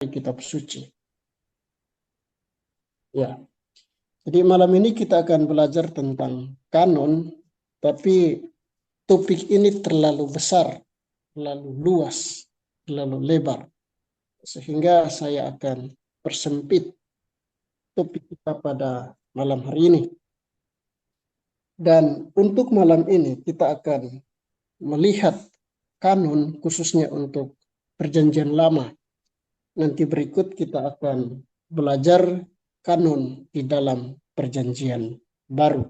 dari kitab suci. Ya, jadi malam ini kita akan belajar tentang kanon, tapi topik ini terlalu besar, terlalu luas, terlalu lebar, sehingga saya akan persempit topik kita pada malam hari ini. Dan untuk malam ini kita akan melihat kanon khususnya untuk Perjanjian Lama. Nanti berikut kita akan belajar kanon di dalam Perjanjian Baru.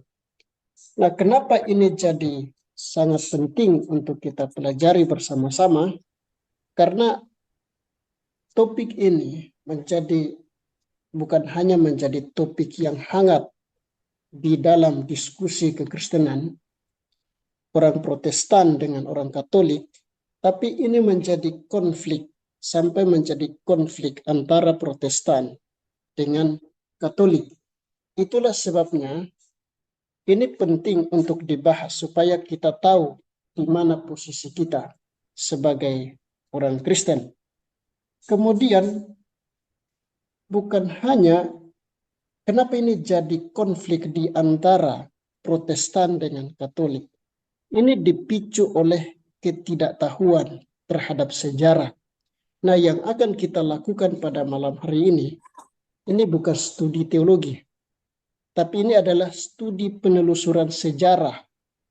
Nah, kenapa ini jadi sangat penting untuk kita pelajari bersama-sama? Karena topik ini bukan hanya menjadi topik yang hangat di dalam diskusi kekristenan orang Protestan dengan orang Katolik, tapi ini menjadi konflik, sampai menjadi konflik antara Protestan dengan Katolik. Itulah sebabnya ini penting untuk dibahas supaya kita tahu di mana posisi kita sebagai orang Kristen. Kemudian bukan hanya kenapa ini jadi konflik di antara Protestan dengan Katolik. Ini dipicu oleh ketidaktahuan terhadap sejarah. Nah, yang akan kita lakukan pada malam hari ini bukan studi teologi, tapi ini adalah studi penelusuran sejarah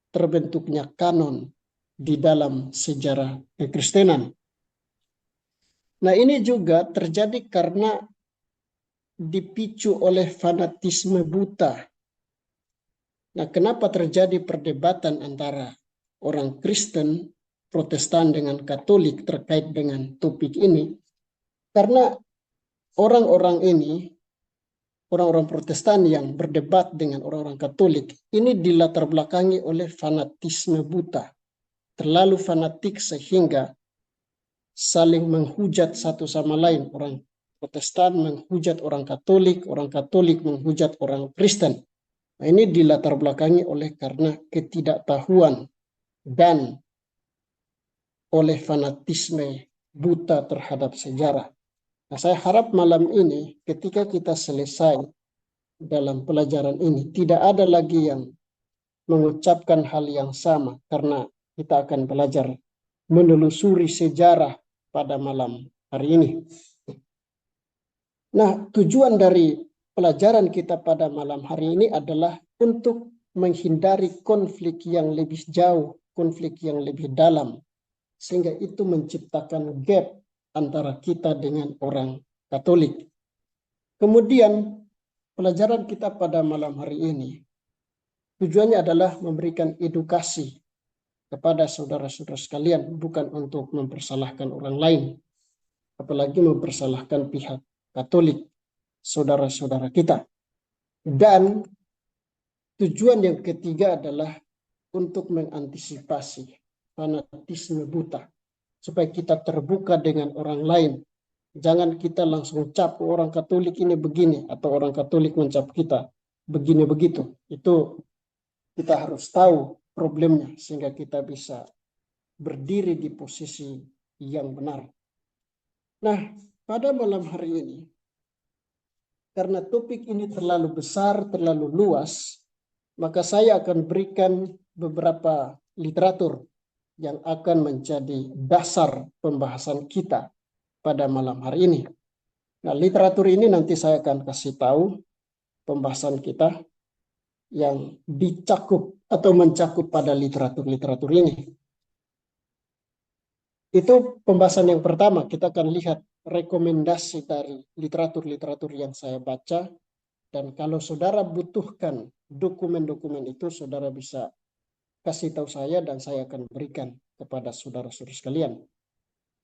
terbentuknya kanon di dalam sejarah kekristenan. Nah, ini juga terjadi karena dipicu oleh fanatisme buta. Nah, kenapa terjadi perdebatan antara orang Kristen, Protestan dengan Katolik terkait dengan topik ini? Karena orang-orang Protestan yang berdebat dengan orang-orang Katolik, ini dilatar belakangi oleh fanatisme buta. Terlalu fanatik sehingga saling menghujat satu sama lain. Orang Protestan menghujat orang Katolik menghujat orang Kristen. Nah, ini dilatar belakangi oleh karena ketidaktahuan dan oleh fanatisme buta terhadap sejarah. Nah, saya harap malam ini ketika kita selesai dalam pelajaran ini, tidak ada lagi yang mengucapkan hal yang sama, karena kita akan belajar menelusuri sejarah pada malam hari ini. Nah, tujuan dari pelajaran kita pada malam hari ini adalah untuk menghindari konflik yang lebih jauh, konflik yang lebih dalam, sehingga itu menciptakan gap antara kita dengan orang Katolik. Kemudian pelajaran kita pada malam hari ini tujuannya adalah memberikan edukasi kepada saudara-saudara sekalian, bukan untuk mempersalahkan orang lain, apalagi mempersalahkan pihak Katolik, saudara-saudara kita. Dan tujuan yang ketiga adalah untuk mengantisipasi fanatisme buta, supaya kita terbuka dengan orang lain. Jangan kita langsung cap orang Katolik ini begini, atau orang Katolik mencap kita begini begitu. Itu kita harus tahu problemnya sehingga kita bisa berdiri di posisi yang benar. Nah, pada malam hari ini, karena topik ini terlalu besar, terlalu luas, maka saya akan berikan beberapa literatur yang akan menjadi dasar pembahasan kita pada malam hari ini. Nah, literatur ini nanti saya akan kasih tahu pembahasan kita yang dicakup atau mencakup pada literatur-literatur ini. Itu pembahasan yang pertama. Kita akan lihat rekomendasi dari literatur-literatur yang saya baca. Dan kalau saudara butuhkan dokumen-dokumen itu, saudara bisa kasih tahu saya dan saya akan berikan kepada saudara-saudara sekalian.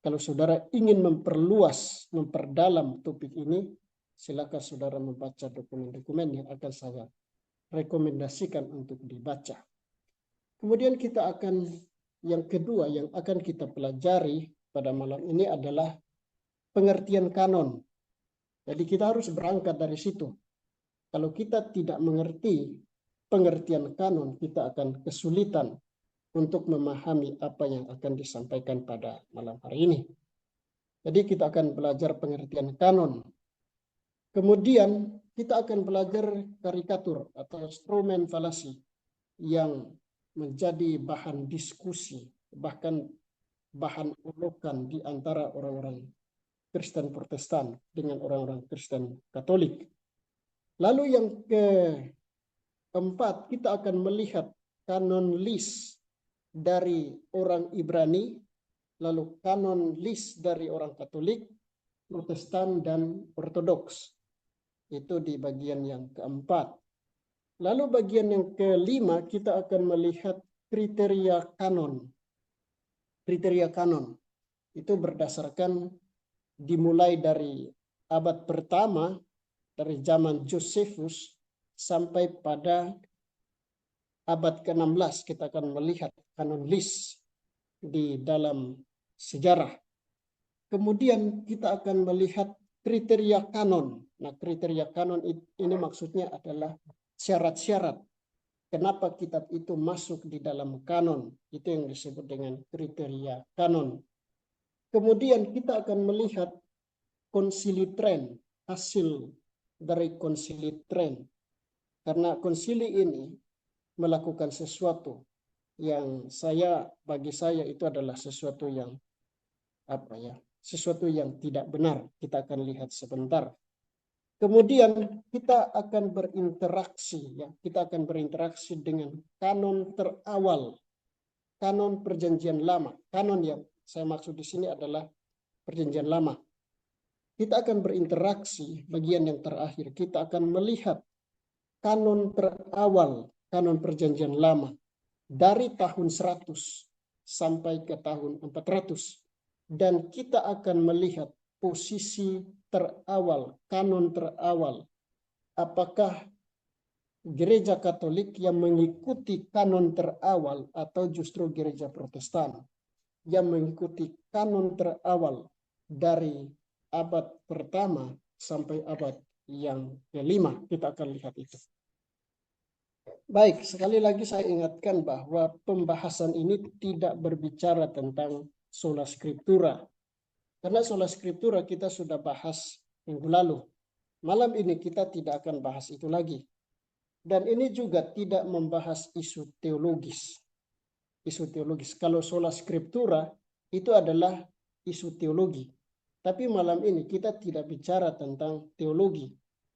Kalau saudara ingin memperluas, memperdalam topik ini, silakan saudara membaca dokumen-dokumen yang akan saya rekomendasikan untuk dibaca. Kemudian kita akan, yang kedua yang akan kita pelajari pada malam ini adalah pengertian kanon. Jadi kita harus berangkat dari situ. Kalau kita tidak mengerti pengertian kanon, kita akan kesulitan untuk memahami apa yang akan disampaikan pada malam hari ini. Jadi kita akan belajar pengertian kanon. Kemudian kita akan belajar karikatur atau Strowman fallacy yang menjadi bahan diskusi, bahkan bahan olokan di antara orang-orang Kristen Protestan dengan orang-orang Kristen Katolik. Lalu yang keempat, kita akan melihat kanon list dari orang Ibrani, lalu kanon list dari orang Katolik, Protestan, dan Ortodoks. Itu di bagian yang keempat. Lalu bagian yang kelima, kita akan melihat kriteria kanon. Kriteria kanon itu berdasarkan dimulai dari abad pertama, dari zaman Josephus sampai pada abad ke-16. Kita akan melihat kanon list di dalam sejarah. Kemudian kita akan melihat kriteria kanon. Nah, kriteria kanon ini maksudnya adalah syarat-syarat kenapa kitab itu masuk di dalam kanon. Itu yang disebut dengan kriteria kanon. Kemudian kita akan melihat konsili Trent, hasil dari konsili Trent. Karena konsili ini melakukan sesuatu yang bagi saya itu adalah sesuatu yang sesuatu yang tidak benar. Kita akan lihat sebentar. Kemudian kita akan berinteraksi, kita akan berinteraksi dengan kanon terawal, kanon Perjanjian Lama. Kanon yang saya maksud di sini adalah Perjanjian Lama. Kita akan berinteraksi, bagian yang terakhir, kita akan melihat kanon terawal, kanon Perjanjian Lama, dari tahun 100 sampai ke tahun 400. Dan kita akan melihat posisi terawal, kanon terawal. Apakah gereja Katolik yang mengikuti kanon terawal atau justru gereja Protestan yang mengikuti kanon terawal dari abad pertama sampai abad yang kelima. Kita akan lihat itu. Baik, sekali lagi saya ingatkan bahwa pembahasan ini tidak berbicara tentang sola scriptura. Karena sola scriptura kita sudah bahas minggu lalu. Malam ini kita tidak akan bahas itu lagi. Dan ini juga tidak membahas isu teologis. Isu teologis. Kalau sola scriptura itu adalah isu teologi. Tapi malam ini kita tidak bicara tentang teologi.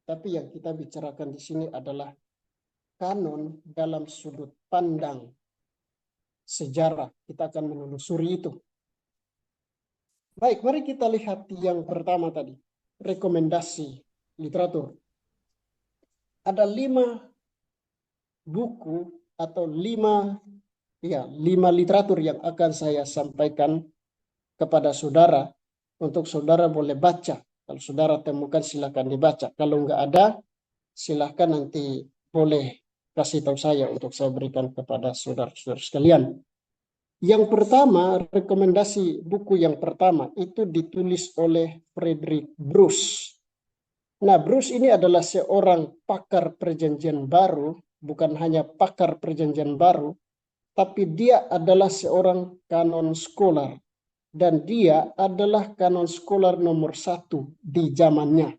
Tapi yang kita bicarakan di sini adalah kanon dalam sudut pandang sejarah. Kita akan menelusuri itu. Baik, mari kita lihat yang pertama tadi. Rekomendasi literatur. Ada 5 buku atau 5 literatur yang akan saya sampaikan kepada saudara. Untuk saudara boleh baca. Kalau saudara temukan silakan dibaca. Kalau nggak ada, silakan nanti boleh kasih tahu saya untuk saya berikan kepada saudara-saudara sekalian. Yang pertama, rekomendasi buku yang pertama itu ditulis oleh Frederick Bruce. Nah, Bruce ini adalah seorang pakar Perjanjian Baru, bukan hanya pakar Perjanjian Baru, tapi dia adalah seorang kanon scholar. Dan dia adalah kanon scholar nomor 1 di zamannya.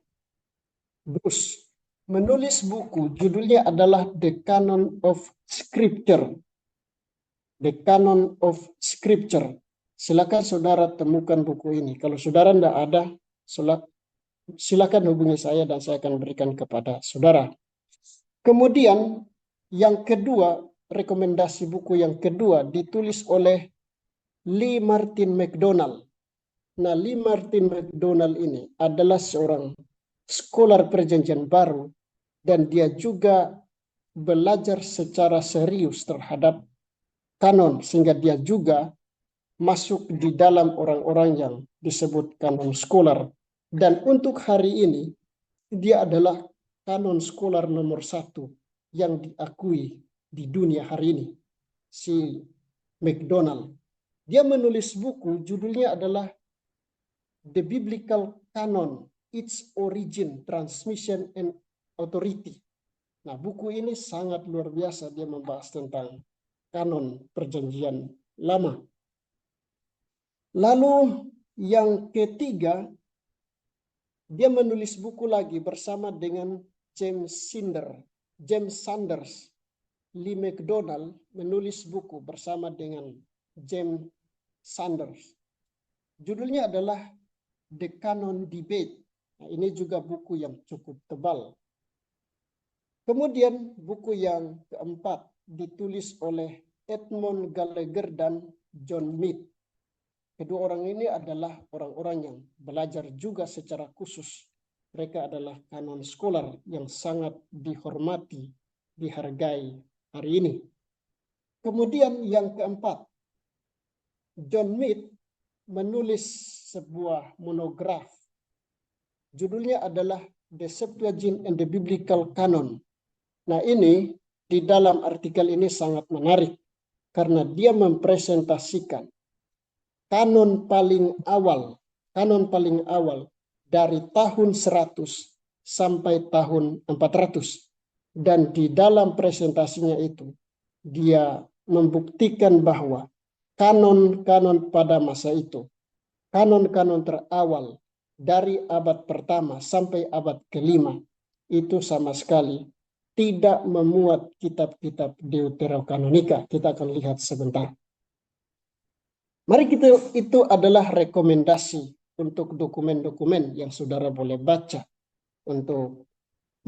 Bruce menulis buku, judulnya adalah The Canon of Scripture. The Canon of Scripture. Silakan saudara temukan buku ini. Kalau saudara tidak ada, silakan hubungi saya dan saya akan berikan kepada saudara. Kemudian yang kedua, rekomendasi buku yang kedua ditulis oleh Lee Martin McDonald. Nah, Lee Martin McDonald ini adalah seorang scholar Perjanjian Baru dan dia juga belajar secara serius terhadap kanon sehingga dia juga masuk di dalam orang-orang yang disebut kanon scholar. Dan untuk hari ini dia adalah kanon scholar nomor 1 yang diakui di dunia hari ini, si McDonald. Dia menulis buku, judulnya adalah The Biblical Canon, Its Origin, Transmission, and Authority. Nah, buku ini sangat luar biasa. Dia membahas tentang kanon Perjanjian Lama. Lalu Yang ketiga, dia menulis buku lagi bersama dengan James Sanders. Lee McDonald menulis buku bersama dengan James Sanders. Judulnya adalah The Canon Debate. Nah, ini juga buku yang cukup tebal. Kemudian buku yang keempat ditulis oleh Edmund Gallagher dan John Mead. Kedua orang ini adalah orang-orang yang belajar juga secara khusus. Mereka adalah kanon scholar yang sangat dihormati, dihargai hari ini. Kemudian yang keempat, John Mead menulis sebuah monograf. Judulnya adalah The Septuagint and the Biblical Canon. Nah, ini di dalam artikel ini sangat menarik karena dia mempresentasikan kanon paling awal dari tahun 100 sampai tahun 400. Dan di dalam presentasinya itu dia membuktikan bahwa kanon-kanon pada masa itu, kanon-kanon terawal dari abad pertama sampai abad kelima itu sama sekali tidak memuat kitab-kitab Deuterokanonika. Kita akan lihat sebentar. Mari itu adalah rekomendasi untuk dokumen-dokumen yang saudara boleh baca untuk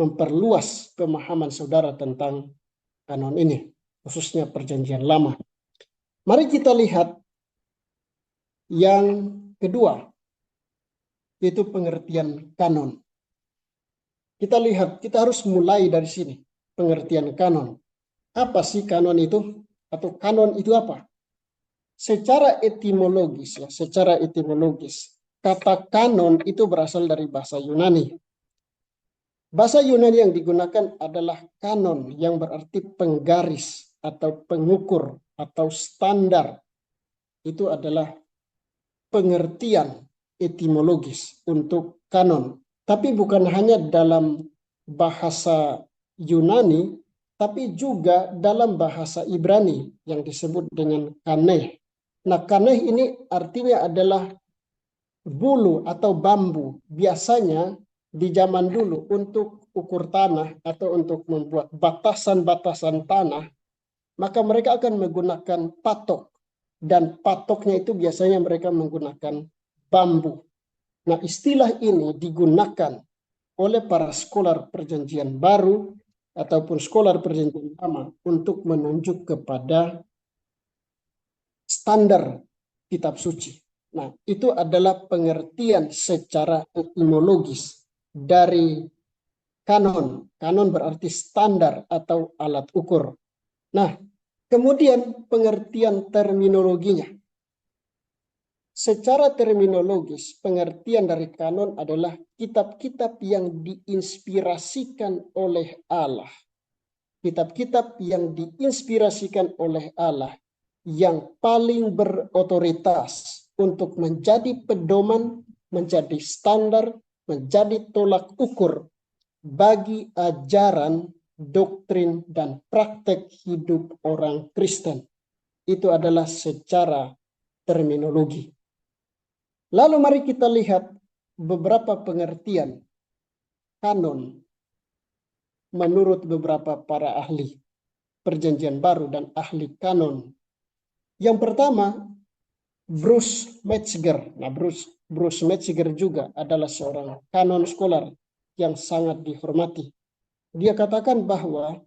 memperluas pemahaman saudara tentang kanon ini, khususnya Perjanjian Lama. Mari kita lihat yang kedua, yaitu pengertian kanon. Kita lihat, kita harus mulai dari sini, pengertian kanon. Apa sih kanon itu? Atau kanon itu apa? Secara etimologis, kata kanon itu berasal dari bahasa Yunani. Bahasa Yunani yang digunakan adalah kanon, yang berarti penggaris atau pengukur atau standar. Itu adalah pengertian etimologis untuk kanon. Tapi bukan hanya dalam bahasa Yunani, tapi juga dalam bahasa Ibrani yang disebut dengan kaneh. Nah, kaneh ini artinya adalah bulu atau bambu. Biasanya di zaman dulu untuk ukur tanah atau untuk membuat batasan-batasan tanah, maka mereka akan menggunakan patok. Dan patoknya itu biasanya mereka menggunakan bambu. Nah, istilah ini digunakan oleh para skolar Perjanjian Baru ataupun skolar Perjanjian Lama untuk menunjuk kepada standar kitab suci. Nah, itu adalah pengertian secara etimologis dari kanon. Kanon berarti standar atau alat ukur. Nah, kemudian pengertian terminologinya. Secara terminologis, pengertian dari kanon adalah kitab-kitab yang diinspirasikan oleh Allah. Kitab-kitab yang diinspirasikan oleh Allah yang paling berotoritas untuk menjadi pedoman, menjadi standar, menjadi tolak ukur bagi ajaran, doktrin, dan praktek hidup orang Kristen. Itu adalah secara terminologi. Lalu mari kita lihat beberapa pengertian kanon menurut beberapa para ahli Perjanjian Baru dan ahli kanon. Yang pertama, Bruce Metzger. Nah, Bruce Metzger juga adalah seorang kanon scholar yang sangat dihormati. Dia katakan bahwa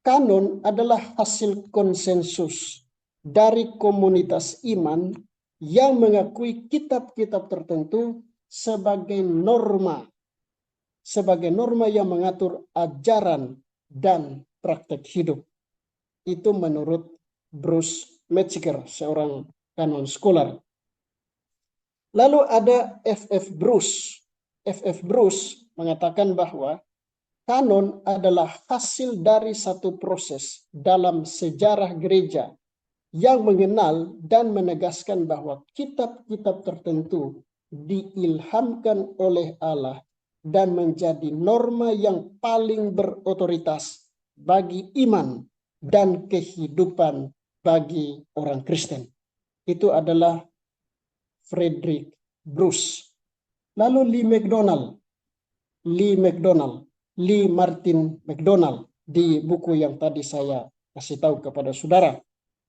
kanon adalah hasil konsensus dari komunitas iman yang mengakui kitab-kitab tertentu sebagai norma yang mengatur ajaran dan praktek hidup. Itu menurut Bruce Metzger, seorang kanon scholar. Lalu ada F.F. Bruce. F.F. Bruce mengatakan bahwa kanon adalah hasil dari satu proses dalam sejarah gereja yang mengenal dan menegaskan bahwa kitab-kitab tertentu diilhamkan oleh Allah dan menjadi norma yang paling berotoritas bagi iman dan kehidupan bagi orang Kristen. Itu adalah Frederick Bruce. Lalu Lee Martin McDonald di buku yang tadi saya kasih tahu kepada saudara.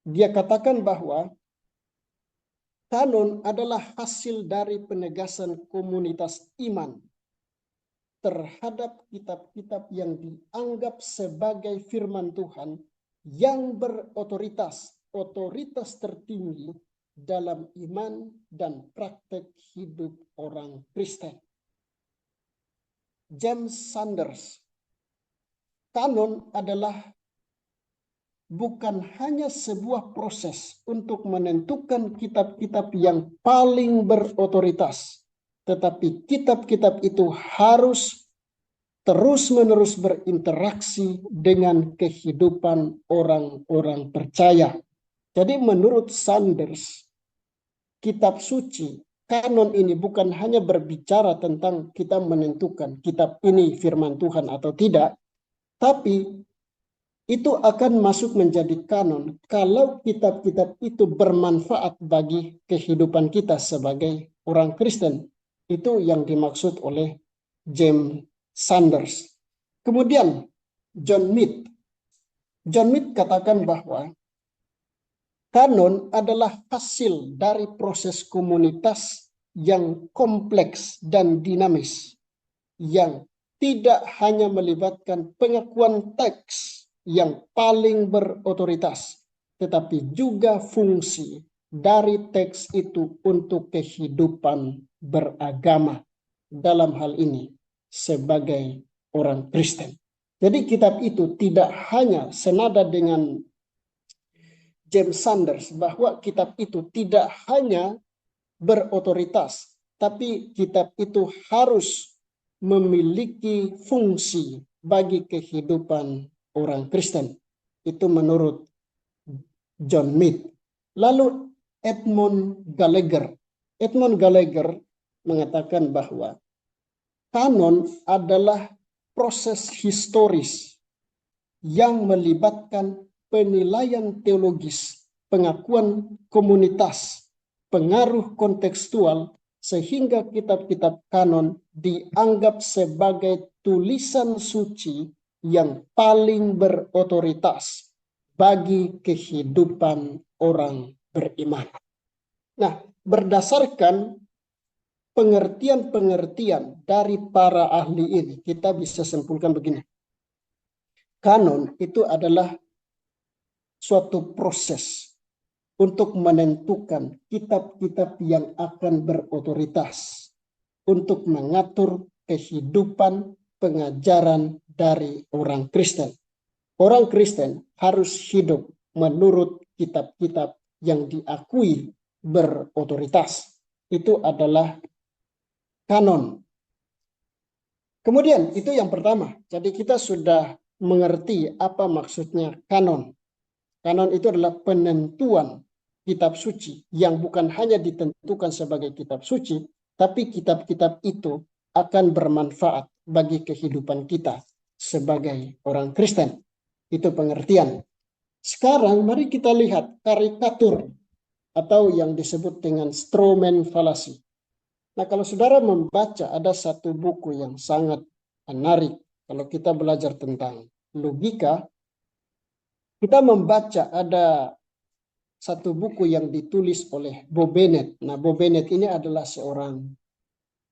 Dia katakan bahwa kanon adalah hasil dari penegasan komunitas iman terhadap kitab-kitab yang dianggap sebagai firman Tuhan yang berotoritas, otoritas tertinggi dalam iman dan praktek hidup orang Kristen. James Sanders, kanon adalah bukan hanya sebuah proses untuk menentukan kitab-kitab yang paling berotoritas, tetapi kitab-kitab itu harus terus-menerus berinteraksi dengan kehidupan orang-orang percaya. Jadi menurut Sanders, kitab suci, kanon ini bukan hanya berbicara tentang kita menentukan kitab ini firman Tuhan atau tidak, tapi itu akan masuk menjadi kanon kalau kitab-kitab itu bermanfaat bagi kehidupan kita sebagai orang Kristen. Itu yang dimaksud oleh James Sanders. Kemudian John Mead. John Mead katakan bahwa kanon adalah hasil dari proses komunitas yang kompleks dan dinamis, yang tidak hanya melibatkan pengakuan teks yang paling berotoritas, tetapi juga fungsi dari teks itu untuk kehidupan beragama, dalam hal ini sebagai orang Kristen. Jadi kitab itu tidak hanya senada dengan James Sanders bahwa kitab itu tidak hanya berotoritas, tapi kitab itu harus memiliki fungsi bagi kehidupan orang Kristen. Itu menurut John Mead. Lalu Edmund Gallagher. Edmund Gallagher mengatakan bahwa kanon adalah proses historis yang melibatkan penilaian teologis, pengakuan komunitas, pengaruh kontekstual, sehingga kitab-kitab kanon dianggap sebagai tulisan suci yang paling berotoritas bagi kehidupan orang beriman. Nah, berdasarkan pengertian-pengertian dari para ahli ini, kita bisa simpulkan begini. Kanon itu adalah suatu proses untuk menentukan kitab-kitab yang akan berotoritas untuk mengatur kehidupan pengajaran dari orang Kristen. Orang Kristen harus hidup menurut kitab-kitab yang diakui berotoritas. Itu adalah kanon. Kemudian itu yang pertama. Jadi kita sudah mengerti apa maksudnya kanon. Kanon itu adalah penentuan kitab suci yang bukan hanya ditentukan sebagai kitab suci, tapi kitab-kitab itu akan bermanfaat bagi kehidupan kita sebagai orang Kristen. Itu pengertian. Sekarang mari kita lihat karikatur atau yang disebut dengan strawman fallacy. Nah, kalau saudara membaca, ada satu buku yang sangat menarik. Kalau kita belajar tentang logika, kita membaca ada satu buku yang ditulis oleh Bob Bennett. Nah, Bob Bennett ini adalah seorang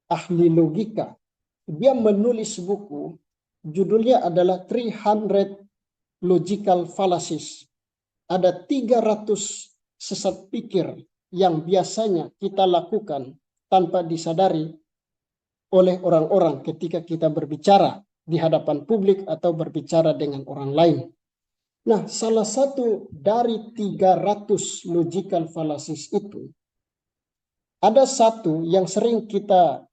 ahli logika. Dia menulis buku, judulnya adalah 300 Logical Fallacies. Ada 300 sesat pikir yang biasanya kita lakukan tanpa disadari oleh orang-orang ketika kita berbicara di hadapan publik atau berbicara dengan orang lain. Nah, salah satu dari 300 logical fallacies itu, ada satu yang sering kita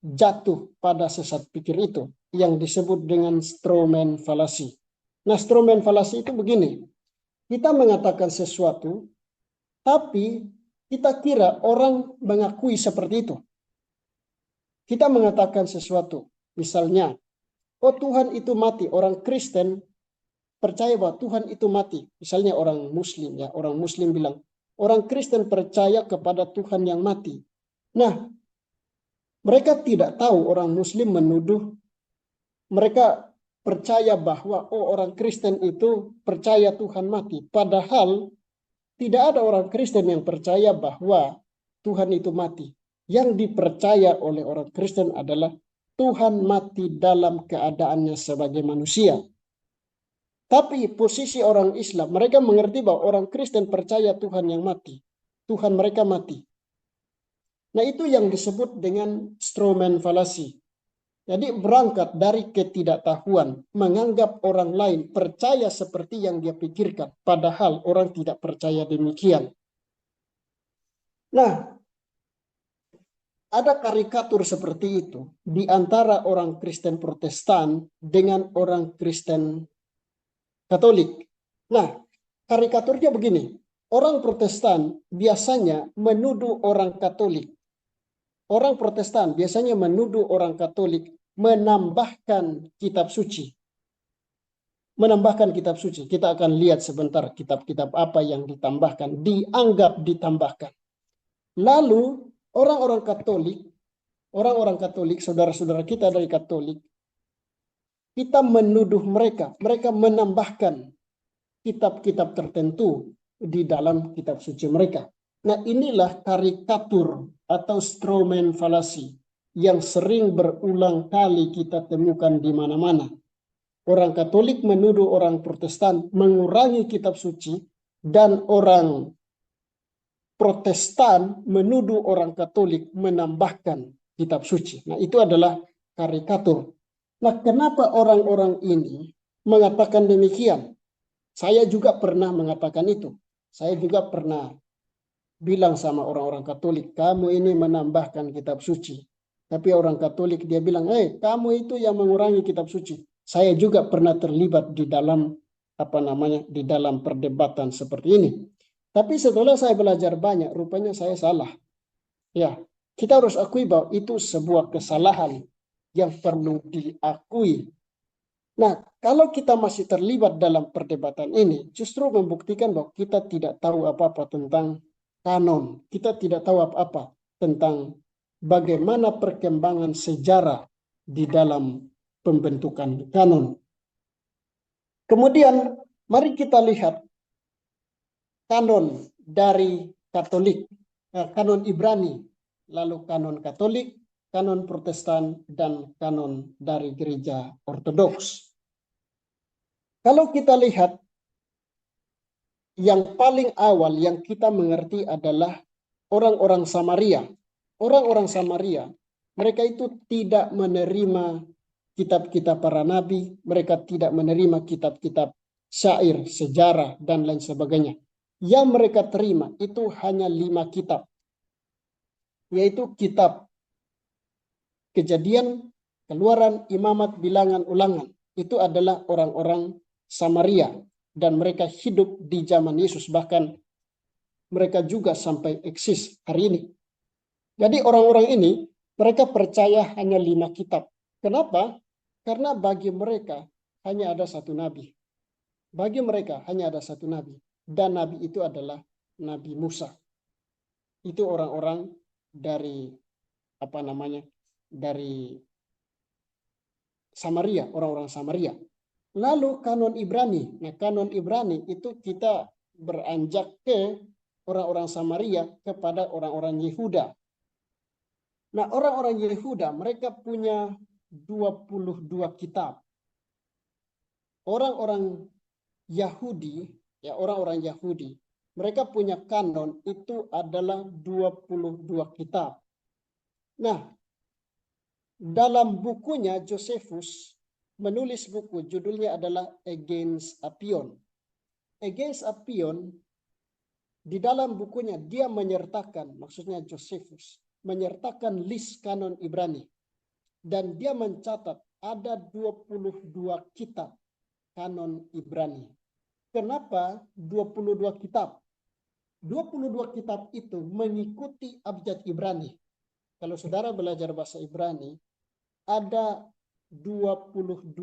jatuh pada sesat pikir itu, yang disebut dengan strawman fallacy. Nah, strawman fallacy itu begini, kita mengatakan sesuatu, tapi kita kira orang mengakui seperti itu. Kita mengatakan sesuatu, misalnya, oh Tuhan itu mati, orang Kristen percaya bahwa Tuhan itu mati. Misalnya orang Muslim, ya, orang Muslim bilang, orang Kristen percaya kepada Tuhan yang mati. Nah, Mereka tidak tahu orang Muslim menuduh, mereka percaya bahwa orang Kristen itu percaya Tuhan mati. Padahal tidak ada orang Kristen yang percaya bahwa Tuhan itu mati. Yang dipercaya oleh orang Kristen adalah Tuhan mati dalam keadaannya sebagai manusia. Tapi posisi orang Islam, mereka mengerti bahwa orang Kristen percaya Tuhan yang mati. Tuhan mereka mati. Nah, itu yang disebut dengan strawman fallacy. Jadi berangkat dari ketidaktahuan, menganggap orang lain percaya seperti yang dia pikirkan, padahal orang tidak percaya demikian. Nah, ada karikatur seperti itu di antara orang Kristen Protestan dengan orang Kristen Katolik. Nah, karikaturnya begini. Orang Protestan biasanya menuduh orang Katolik. Orang Protestan biasanya menuduh orang Katolik menambahkan kitab suci. Menambahkan kitab suci. Kita akan lihat sebentar kitab-kitab apa yang ditambahkan. Dianggap ditambahkan. Lalu orang-orang Katolik, saudara-saudara kita dari Katolik, kita menuduh mereka menambahkan kitab-kitab tertentu di dalam kitab suci mereka. Nah, inilah karikatur atau strawman fallacy yang sering berulang kali kita temukan di mana-mana. Orang Katolik menuduh orang Protestan mengurangi kitab suci, dan orang Protestan menuduh orang Katolik menambahkan kitab suci. Nah, itu adalah karikatur. Nah, kenapa orang-orang ini mengatakan demikian? Saya juga pernah mengatakan itu. Saya juga pernah bilang sama orang-orang Katolik, kamu ini menambahkan kitab suci. Tapi orang Katolik dia bilang, kamu itu yang mengurangi kitab suci. Saya juga pernah terlibat di dalam di dalam perdebatan seperti ini. Tapi setelah saya belajar banyak, rupanya saya salah. Ya, kita harus akui bahwa itu sebuah kesalahan yang perlu diakui. Nah, kalau kita masih terlibat dalam perdebatan ini, justru membuktikan bahwa kita tidak tahu apa-apa tentang kanon. Kita tidak tahu apa-apa tentang bagaimana perkembangan sejarah di dalam pembentukan kanon. Kemudian, mari kita lihat kanon dari Katolik, kanon Ibrani, lalu kanon Katolik, kanon Protestan, dan kanon dari gereja Ortodoks. Kalau kita lihat, yang paling awal yang kita mengerti adalah orang-orang Samaria. Orang-orang Samaria, mereka itu tidak menerima kitab-kitab para nabi, mereka tidak menerima kitab-kitab syair, sejarah, dan lain sebagainya. Yang mereka terima itu hanya 5 kitab, yaitu kitab Kejadian, Keluaran, Imamat, Bilangan, Ulangan. Itu adalah orang-orang Samaria, dan mereka hidup di zaman Yesus, bahkan mereka juga sampai eksis hari ini. Jadi orang-orang ini, mereka percaya hanya 5 kitab. Kenapa? Karena bagi mereka hanya ada satu nabi. Bagi mereka hanya ada satu nabi, dan nabi itu adalah Nabi Musa. Itu orang-orang dari dari Samaria, orang-orang Samaria. Lalu kanon Ibrani. Nah, kanon Ibrani itu kita beranjak ke orang-orang Samaria kepada orang-orang Yehuda. Nah, orang-orang Yehuda mereka punya 22 kitab. Orang-orang Yahudi, orang-orang Yahudi, mereka punya kanon itu adalah 22 kitab. Nah, dalam bukunya Josephus menulis buku, judulnya adalah Against Apion. Against Apion, di dalam bukunya dia menyertakan, maksudnya Josephus, menyertakan list kanon Ibrani. Dan dia mencatat ada 22 kitab kanon Ibrani. Kenapa 22 kitab? 22 kitab itu mengikuti abjad Ibrani. Kalau saudara belajar bahasa Ibrani, ada 22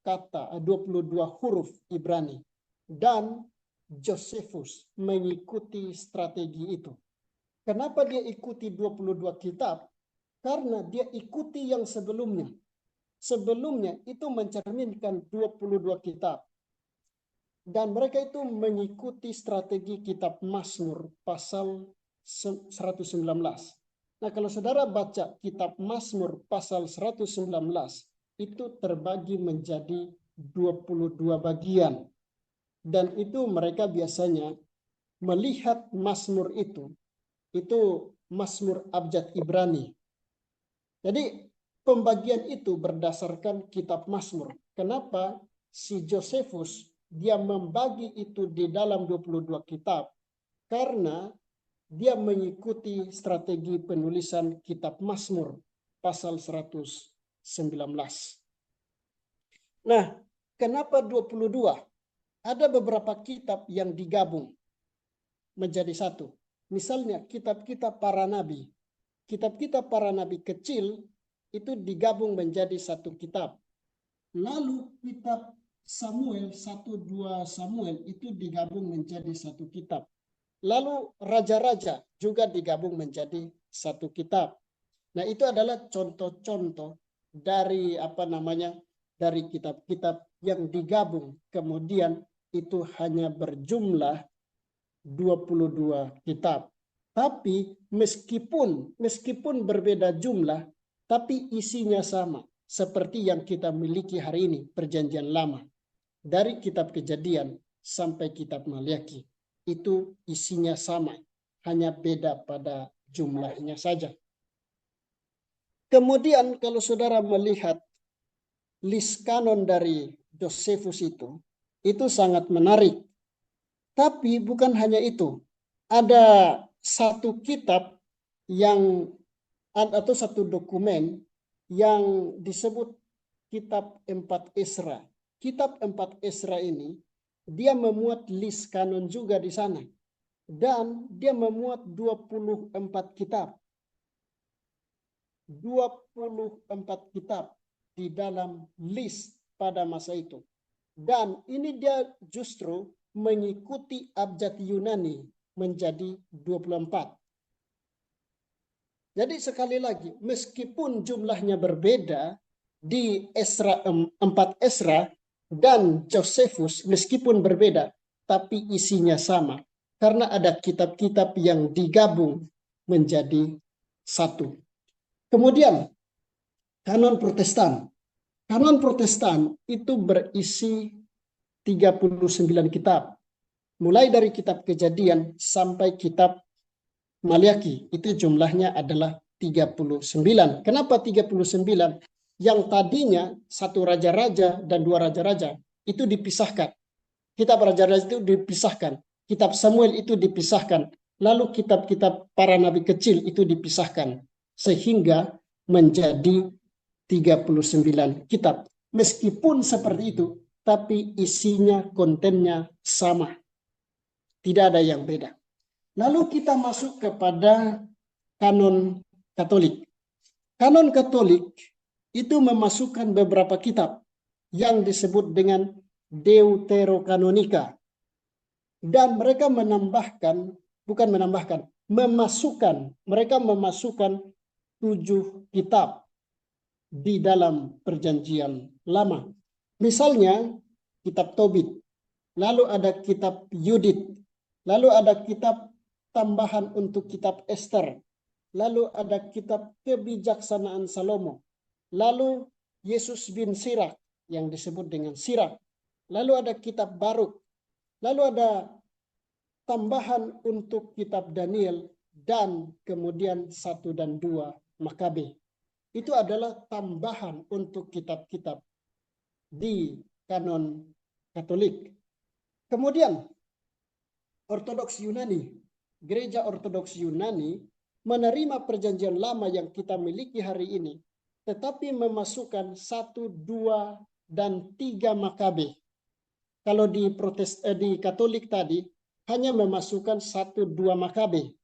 kata, 22 huruf Ibrani. Dan Josephus mengikuti strategi itu. Kenapa dia ikuti 22 kitab? Karena dia ikuti yang sebelumnya. Sebelumnya itu mencerminkan 22 kitab. Dan mereka itu mengikuti strategi kitab Mazmur pasal 119. Nah, kalau saudara baca kitab Mazmur pasal 119, itu terbagi menjadi 22 bagian. Dan itu mereka biasanya melihat Mazmur itu Mazmur abjad Ibrani. Jadi pembagian itu berdasarkan kitab Mazmur. Kenapa si Josephus dia membagi itu di dalam 22 kitab? Karena dia mengikuti strategi penulisan kitab Mazmur pasal 119. Nah, kenapa 22? Ada beberapa kitab yang digabung menjadi satu. Misalnya kitab-kitab para nabi. Kitab-kitab para nabi kecil itu digabung menjadi satu kitab. Lalu kitab Samuel, 1-2 Samuel itu digabung menjadi satu kitab. Lalu raja-raja juga digabung menjadi satu kitab. Nah, itu adalah contoh-contoh dari dari kitab-kitab yang digabung. Kemudian itu hanya berjumlah 22 kitab. Tapi meskipun berbeda jumlah, tapi isinya sama. Seperti yang kita miliki hari ini, Perjanjian Lama. Dari kitab Kejadian sampai kitab Maliaki. Itu isinya sama. Hanya beda pada jumlahnya saja. Kemudian kalau saudara melihat list kanon dari Josephus itu sangat menarik. Tapi bukan hanya itu. Ada satu kitab atau satu dokumen yang disebut kitab 4 Esra. Kitab 4 Esra ini dia memuat list kanon juga di sana. Dan dia memuat 24 kitab. 24 kitab di dalam list pada masa itu. Dan ini dia justru mengikuti abjad Yunani menjadi 24. Jadi sekali lagi, meskipun jumlahnya berbeda di Esra 4 Esra dan Josephus meskipun berbeda, tapi isinya sama. Karena ada kitab-kitab yang digabung menjadi satu. Kemudian, kanon Protestan. Kanon Protestan itu berisi 39 kitab. Mulai dari kitab Kejadian sampai kitab Maliaki. Itu jumlahnya adalah 39. Kenapa 39? Yang tadinya satu raja-raja dan dua raja-raja itu dipisahkan. Kitab raja-raja itu dipisahkan. Kitab Samuel itu dipisahkan. Lalu kitab-kitab para nabi kecil itu dipisahkan. Sehingga menjadi 39 kitab. Meskipun seperti itu, tapi isinya, kontennya sama. Tidak ada yang beda. Lalu kita masuk kepada kanon Katolik. Kanon Katolik itu memasukkan beberapa kitab yang disebut dengan Deuterokanonika. Dan mereka mereka memasukkan 7 kitab di dalam Perjanjian Lama. Misalnya kitab Tobit, lalu ada kitab Yudit, lalu ada kitab tambahan untuk kitab Ester, lalu ada kitab Kebijaksanaan Salomo, lalu Yesus bin Sirak yang disebut dengan Sirak, lalu ada kitab Baruk, lalu ada tambahan untuk kitab Daniel, dan kemudian 1 dan 2 Makabe. Itu adalah tambahan untuk kitab-kitab di kanon Katolik. Kemudian Ortodoks Yunani, Gereja Ortodoks Yunani menerima Perjanjian Lama yang kita miliki hari ini, tetapi memasukkan 1, 2, dan 3 Makabe. Kalau di Katolik tadi hanya memasukkan 1, 2 Makabe.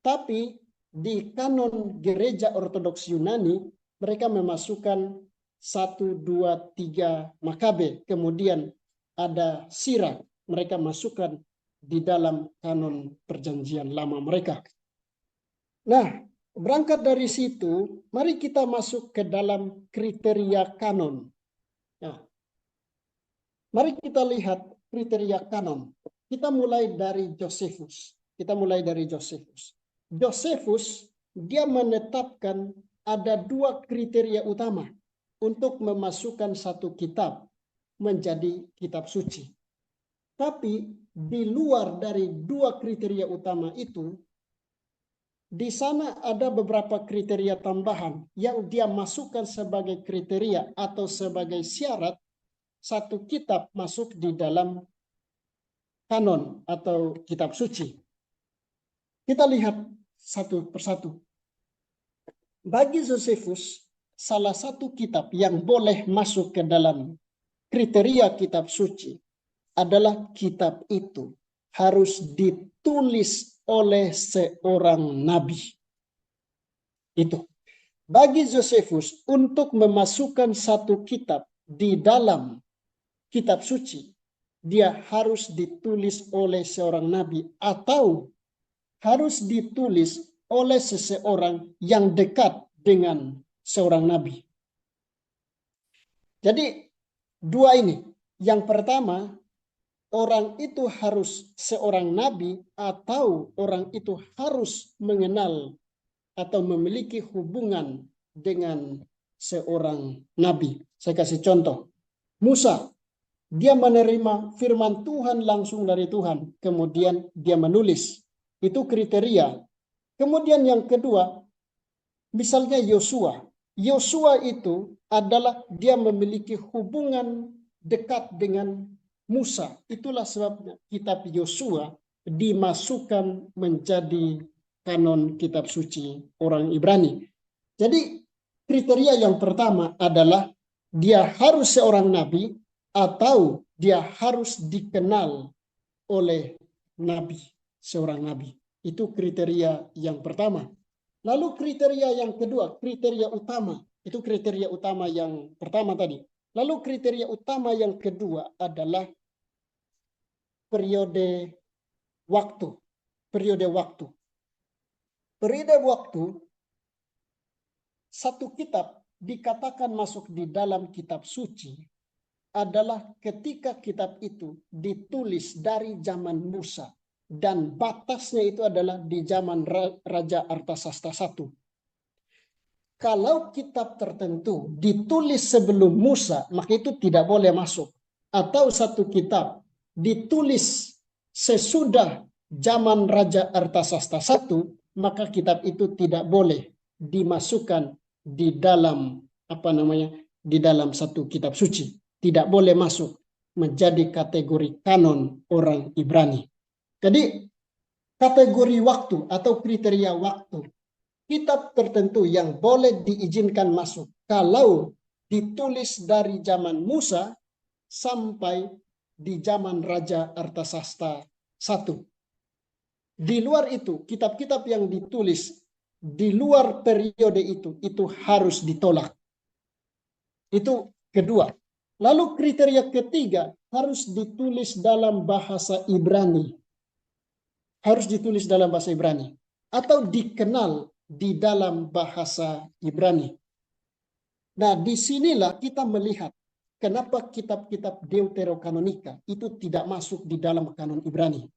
Tapi di kanon Gereja Ortodoks Yunani mereka memasukkan 1, 2, 3 Makabe. Kemudian ada Sirak, mereka masukkan di dalam kanon Perjanjian Lama mereka. Nah, berangkat dari situ, mari kita masuk ke dalam kriteria kanon. Nah, mari kita lihat kriteria kanon. Kita mulai dari Josephus. Josephus, dia menetapkan ada dua kriteria utama untuk memasukkan satu kitab menjadi kitab suci. Tapi di luar dari dua kriteria utama itu, di sana ada beberapa kriteria tambahan yang dia masukkan sebagai kriteria atau sebagai syarat satu kitab masuk di dalam kanon atau kitab suci. Kita lihat satu persatu. Bagi Josephus, salah satu kitab yang boleh masuk ke dalam kriteria kitab suci adalah kitab itu harus ditulis oleh seorang nabi. Itu. Bagi Josephus, untuk memasukkan satu kitab di dalam kitab suci, dia harus ditulis oleh seorang nabi atau harus ditulis oleh seseorang yang dekat dengan seorang nabi. Jadi dua ini. Yang pertama, orang itu harus seorang nabi atau orang itu harus mengenal atau memiliki hubungan dengan seorang nabi. Saya kasih contoh. Musa, dia menerima firman Tuhan langsung dari Tuhan. Kemudian dia menulis. Itu kriteria. Kemudian yang kedua, misalnya Yosua. Yosua itu adalah dia memiliki hubungan dekat dengan Musa. Itulah sebabnya kitab Yosua dimasukkan menjadi kanon kitab suci orang Ibrani. Jadi kriteria yang pertama adalah dia harus seorang nabi atau dia harus dikenal oleh nabi, seorang nabi. Itu kriteria yang pertama. Lalu kriteria yang kedua, kriteria utama. Itu kriteria utama yang pertama tadi. Lalu kriteria utama yang kedua adalah periode waktu. Periode waktu. Periode waktu, satu kitab dikatakan masuk di dalam kitab suci adalah ketika kitab itu ditulis dari zaman Musa. Dan batasnya itu adalah di zaman Raja Artasasta I. Kalau kitab tertentu ditulis sebelum Musa, maka itu tidak boleh masuk. Atau satu kitab ditulis sesudah zaman Raja Artasasta I, maka kitab itu tidak boleh dimasukkan di dalam di dalam satu kitab suci. Tidak boleh masuk menjadi kategori kanon orang Ibrani. Jadi kategori waktu atau kriteria waktu, kitab tertentu yang boleh diizinkan masuk kalau ditulis dari zaman Musa sampai di zaman Raja Artasasta I. Di luar itu, kitab-kitab yang ditulis di luar periode itu harus ditolak. Itu kedua. Lalu kriteria ketiga, harus ditulis dalam bahasa Ibrani. Harus ditulis dalam bahasa Ibrani atau dikenal di dalam bahasa Ibrani. Nah, disinilah kita melihat kenapa kitab-kitab Deuterokanonika itu tidak masuk di dalam kanon Ibrani.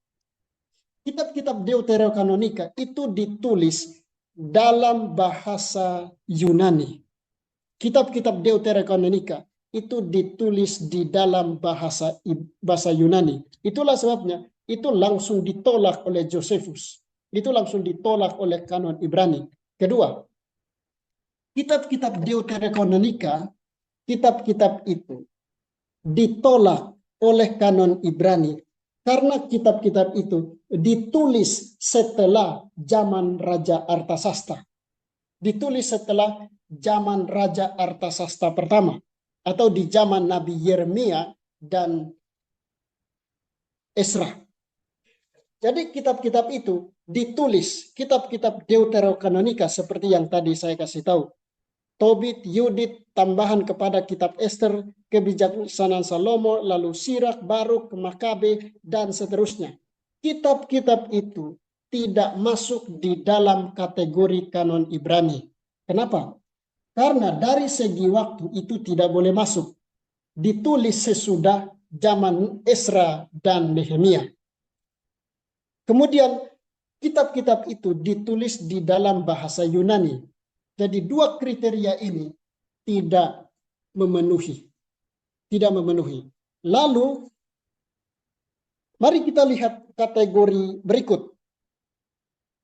Kitab-kitab Deuterokanonika itu ditulis dalam bahasa Yunani. Kitab-kitab Deuterokanonika itu ditulis di dalam bahasa Yunani. Itulah sebabnya itu langsung ditolak oleh Josephus. Itu langsung ditolak oleh kanon Ibrani. Kedua, kitab-kitab Deuterokanonika, kitab-kitab itu ditolak oleh kanon Ibrani karena kitab-kitab itu ditulis setelah zaman Raja Artasasta. Ditulis setelah zaman Raja Artasasta pertama atau di zaman Nabi Yeremia dan Esra. Jadi kitab-kitab itu ditulis, kitab-kitab Deuterokanonika seperti yang tadi saya kasih tahu. Tobit, Yudit, tambahan kepada kitab Ester, kebijaksanaan Salomo, lalu Sirak, Baruk, Makabe, dan seterusnya. Kitab-kitab itu tidak masuk di dalam kategori kanon Ibrani. Kenapa? Karena dari segi waktu itu tidak boleh masuk. Ditulis sesudah zaman Esra dan Nehemia. Kemudian kitab-kitab itu ditulis di dalam bahasa Yunani. Jadi dua kriteria ini tidak memenuhi. Tidak memenuhi. Lalu mari kita lihat kategori berikut.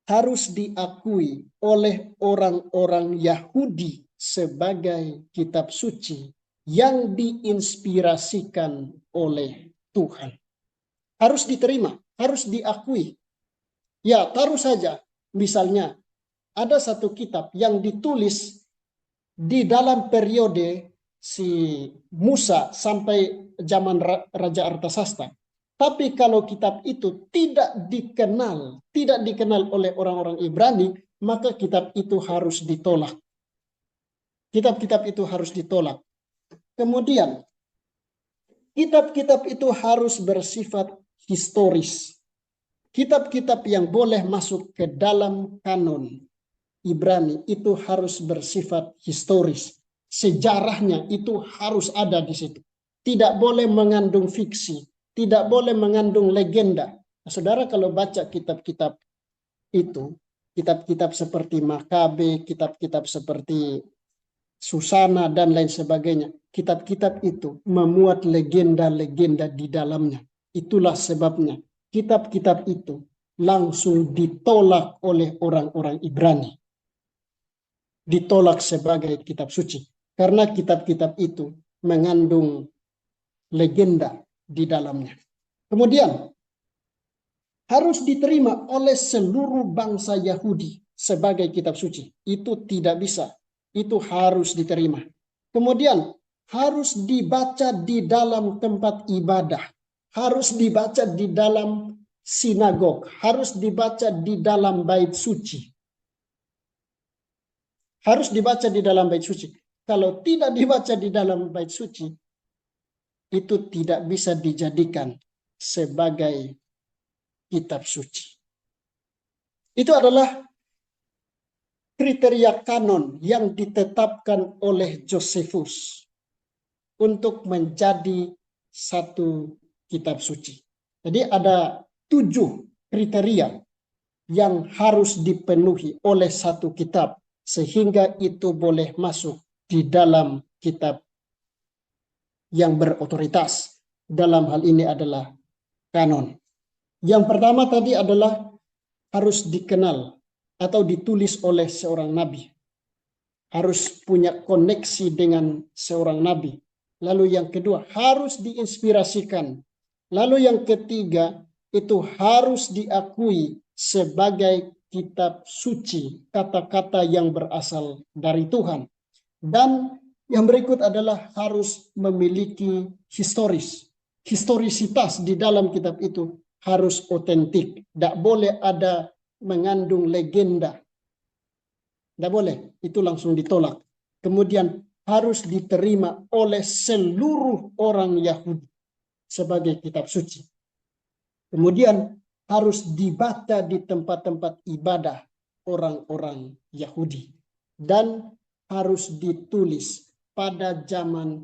Harus diakui oleh orang-orang Yahudi sebagai kitab suci yang diinspirasikan oleh Tuhan. Harus diterima, harus diakui. Ya, taruh saja, misalnya ada satu kitab yang ditulis di dalam periode si Musa sampai zaman Raja Artasasta. Tapi kalau kitab itu tidak dikenal oleh orang-orang Ibrani, maka kitab itu harus ditolak. Kitab-kitab itu harus ditolak. Kemudian, kitab-kitab itu harus bersifat historis. Kitab-kitab yang boleh masuk ke dalam kanon Ibrani itu harus bersifat historis. Sejarahnya itu harus ada di situ. Tidak boleh mengandung fiksi. Tidak boleh mengandung legenda. Nah, saudara kalau baca kitab-kitab itu, kitab-kitab seperti Makabe, kitab-kitab seperti Susana, dan lain sebagainya. Kitab-kitab itu memuat legenda-legenda di dalamnya. Itulah sebabnya kitab-kitab itu langsung ditolak oleh orang-orang Ibrani. Ditolak sebagai kitab suci. Karena kitab-kitab itu mengandung legenda di dalamnya. Kemudian harus diterima oleh seluruh bangsa Yahudi sebagai kitab suci. Itu tidak bisa. Itu harus diterima. Kemudian harus dibaca di dalam tempat ibadah. Harus dibaca di dalam sinagog. Harus dibaca di dalam bait suci. Harus dibaca di dalam bait suci. Kalau tidak dibaca di dalam bait suci, itu tidak bisa dijadikan sebagai kitab suci. Itu adalah kriteria kanon yang ditetapkan oleh Josephus untuk menjadi satu kitab suci. Jadi ada 7 kriteria yang harus dipenuhi oleh satu kitab sehingga itu boleh masuk di dalam kitab yang berotoritas. Dalam hal ini adalah kanon. Yang pertama tadi adalah harus dikenal atau ditulis oleh seorang nabi. Harus punya koneksi dengan seorang nabi. Lalu yang kedua, harus diinspirasikan. Lalu yang ketiga, itu harus diakui sebagai kitab suci, kata-kata yang berasal dari Tuhan. Dan yang berikut adalah harus memiliki historisitas di dalam kitab itu harus otentik. Tidak boleh ada mengandung legenda. Tidak boleh. Itu langsung ditolak. Kemudian harus diterima oleh seluruh orang Yahudi sebagai kitab suci. Kemudian harus dibaca di tempat-tempat ibadah orang-orang Yahudi. Dan harus ditulis pada zaman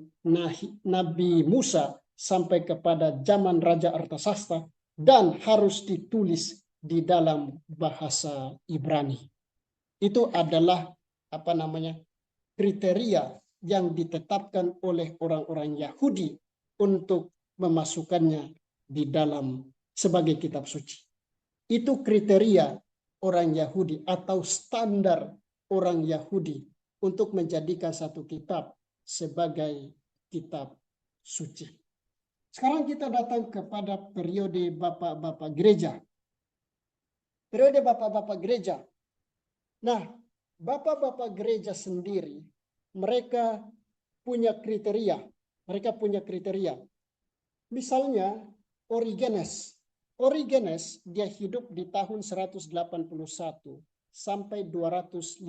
Nabi Musa sampai kepada zaman Raja Artasasta, dan harus ditulis di dalam bahasa Ibrani. Itu adalah kriteria yang ditetapkan oleh orang-orang Yahudi untuk memasukkannya di dalam sebagai kitab suci. Itu kriteria orang Yahudi atau standar orang Yahudi untuk menjadikan satu kitab sebagai kitab suci. Sekarang kita datang kepada periode bapak-bapak gereja. Periode bapak-bapak gereja. Nah, bapak-bapak gereja sendiri, mereka punya kriteria. Mereka punya kriteria. Misalnya Origenes. Origenes dia hidup di tahun 181 sampai 253.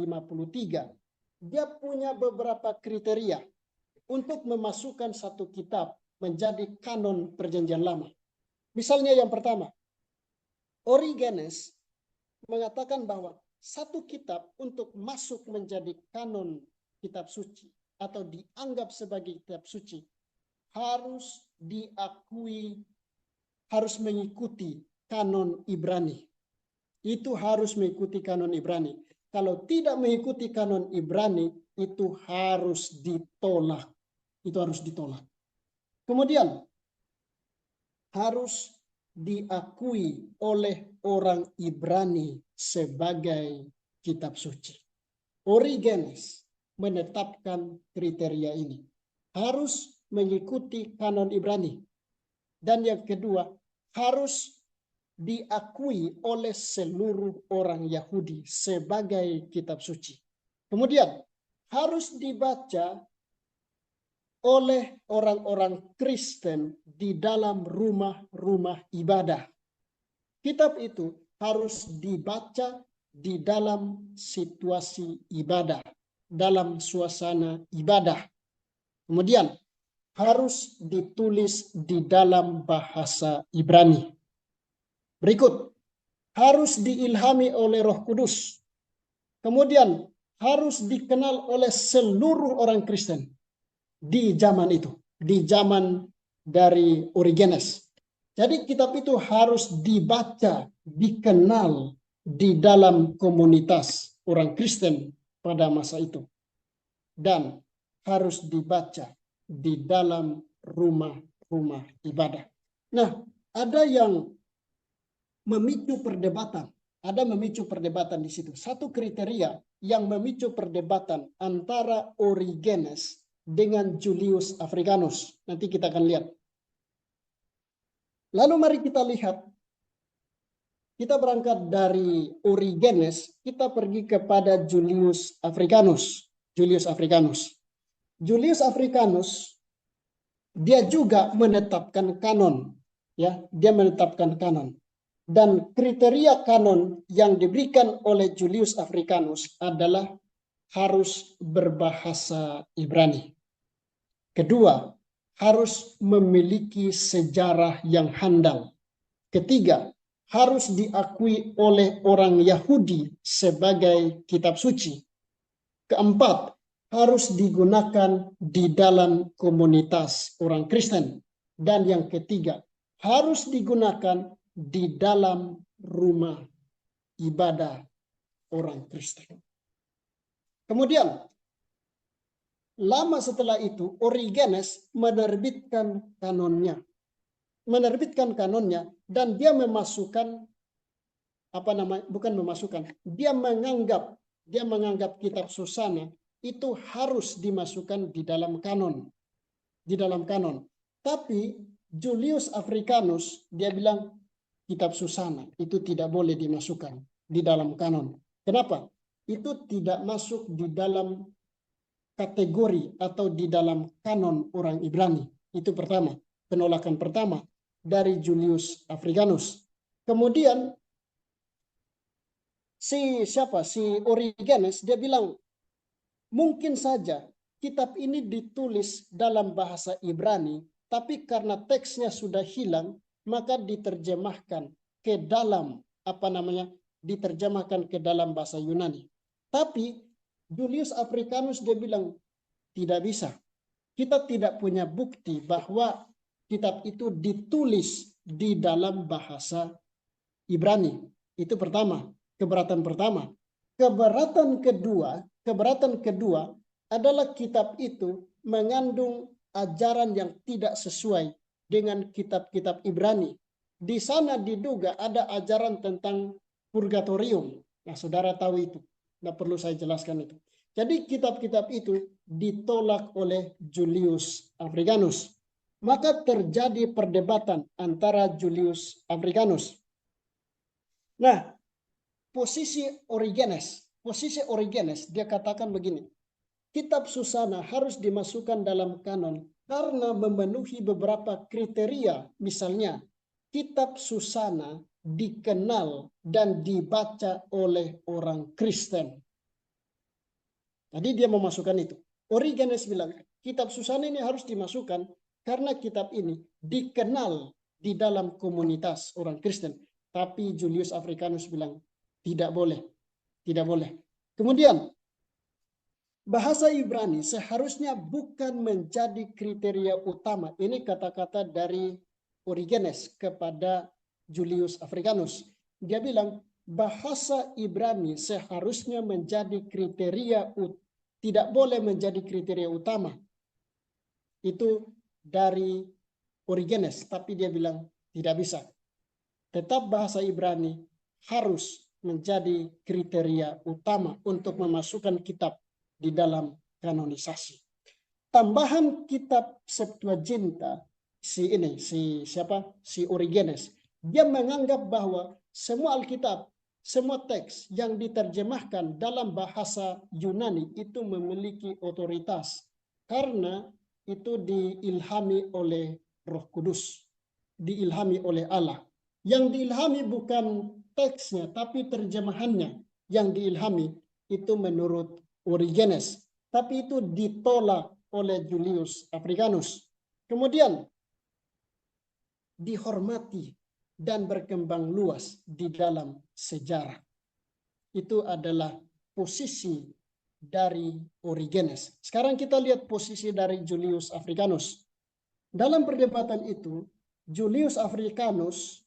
Dia punya beberapa kriteria untuk memasukkan satu kitab menjadi kanon perjanjian lama. Misalnya yang pertama, Origenes mengatakan bahwa satu kitab untuk masuk menjadi kanon kitab suci atau dianggap sebagai kitab suci harus diakui, harus mengikuti kanon Ibrani. Itu harus mengikuti kanon Ibrani. Kalau tidak mengikuti kanon Ibrani, itu harus ditolak. Itu harus ditolak. Kemudian, harus diakui oleh orang Ibrani sebagai kitab suci. Origenes menetapkan kriteria ini. Harus mengikuti kanon Ibrani. Dan yang kedua, harus diakui oleh seluruh orang Yahudi sebagai kitab suci. Kemudian harus dibaca oleh orang-orang Kristen di dalam rumah-rumah ibadah. Kitab itu harus dibaca di dalam situasi ibadah, dalam suasana ibadah. Kemudian harus ditulis di dalam bahasa Ibrani. Berikut, harus diilhami oleh Roh Kudus. Kemudian harus dikenal oleh seluruh orang Kristen di zaman itu, di zaman dari Origenes. Jadi kitab itu harus dibaca, dikenal di dalam komunitas orang Kristen pada masa itu. Dan harus dibaca di dalam rumah-rumah ibadah. Nah, ada yang memicu perdebatan. Ada memicu perdebatan di situ. Satu kriteria yang memicu perdebatan antara Origenes dengan Julius Africanus. Nanti kita akan lihat. Lalu mari kita lihat. Kita berangkat dari Origenes, kita pergi kepada Julius Africanus. Julius Africanus. Julius Africanus, dia juga menetapkan kanon. Ya, dia menetapkan kanon. Dan kriteria kanon yang diberikan oleh Julius Africanus adalah harus berbahasa Ibrani. Kedua, harus memiliki sejarah yang handal. Ketiga, harus diakui oleh orang Yahudi sebagai kitab suci. Keempat, harus digunakan di dalam komunitas orang Kristen. Dan yang ketiga, harus digunakan di dalam rumah ibadah orang Kristen. Kemudian, lama setelah itu, Origenes menerbitkan kanonnya. Dan dia memasukkan, dia menganggap kitab Susana itu harus dimasukkan di dalam kanon. Tapi Julius Africanus, dia bilang, kitab Susana itu tidak boleh dimasukkan di dalam kanon. Kenapa? Itu tidak masuk di dalam kategori atau di dalam kanon orang Ibrani. Itu pertama, penolakan pertama dari Julius Africanus. Kemudian si Origenes, dia bilang mungkin saja kitab ini ditulis dalam bahasa Ibrani, tapi karena teksnya sudah hilang, maka diterjemahkan ke dalam diterjemahkan ke dalam bahasa Yunani. Tapi Julius Africanus dia bilang tidak bisa. Kita tidak punya bukti bahwa kitab itu ditulis di dalam bahasa Ibrani. Itu pertama, keberatan pertama. Keberatan kedua adalah kitab itu mengandung ajaran yang tidak sesuai dengan kitab-kitab Ibrani. Di sana diduga ada ajaran tentang purgatorium. Nah, saudara tahu itu. Tidak perlu saya jelaskan itu. Jadi kitab-kitab itu ditolak oleh Julius Africanus. Maka terjadi perdebatan antara Julius Africanus. Nah, posisi Origenes dia katakan begini. Kitab Susana harus dimasukkan dalam kanon karena memenuhi beberapa kriteria. Misalnya, kitab Susana dikenal dan dibaca oleh orang Kristen. Jadi dia memasukkan itu. Origenes bilang, kitab Susana ini harus dimasukkan karena kitab ini dikenal di dalam komunitas orang Kristen. Tapi Julius Africanus bilang, Tidak boleh. Tidak boleh. Kemudian, bahasa Ibrani seharusnya bukan menjadi kriteria utama. Ini kata-kata dari Origenes kepada Julius Africanus. Dia bilang bahasa Ibrani seharusnya menjadi kriteria tidak boleh menjadi kriteria utama. Itu dari Origenes, tapi dia bilang tidak bisa. Tetap bahasa Ibrani harus menjadi kriteria utama untuk memasukkan kitab di dalam kanonisasi. Tambahan kitab Septuaginta si Origenes, dia menganggap bahwa semua Alkitab, semua teks yang diterjemahkan dalam bahasa Yunani itu memiliki otoritas karena itu diilhami oleh Roh Kudus, diilhami oleh Allah. Yang diilhami bukan teksnya, tapi terjemahannya yang diilhami itu menurut Origenes. Tapi itu ditolak oleh Julius Africanus. Kemudian dihormati dan berkembang luas di dalam sejarah. Itu adalah posisi dari Origenes. Sekarang kita lihat posisi dari Julius Africanus. Dalam perdebatan itu, Julius Africanus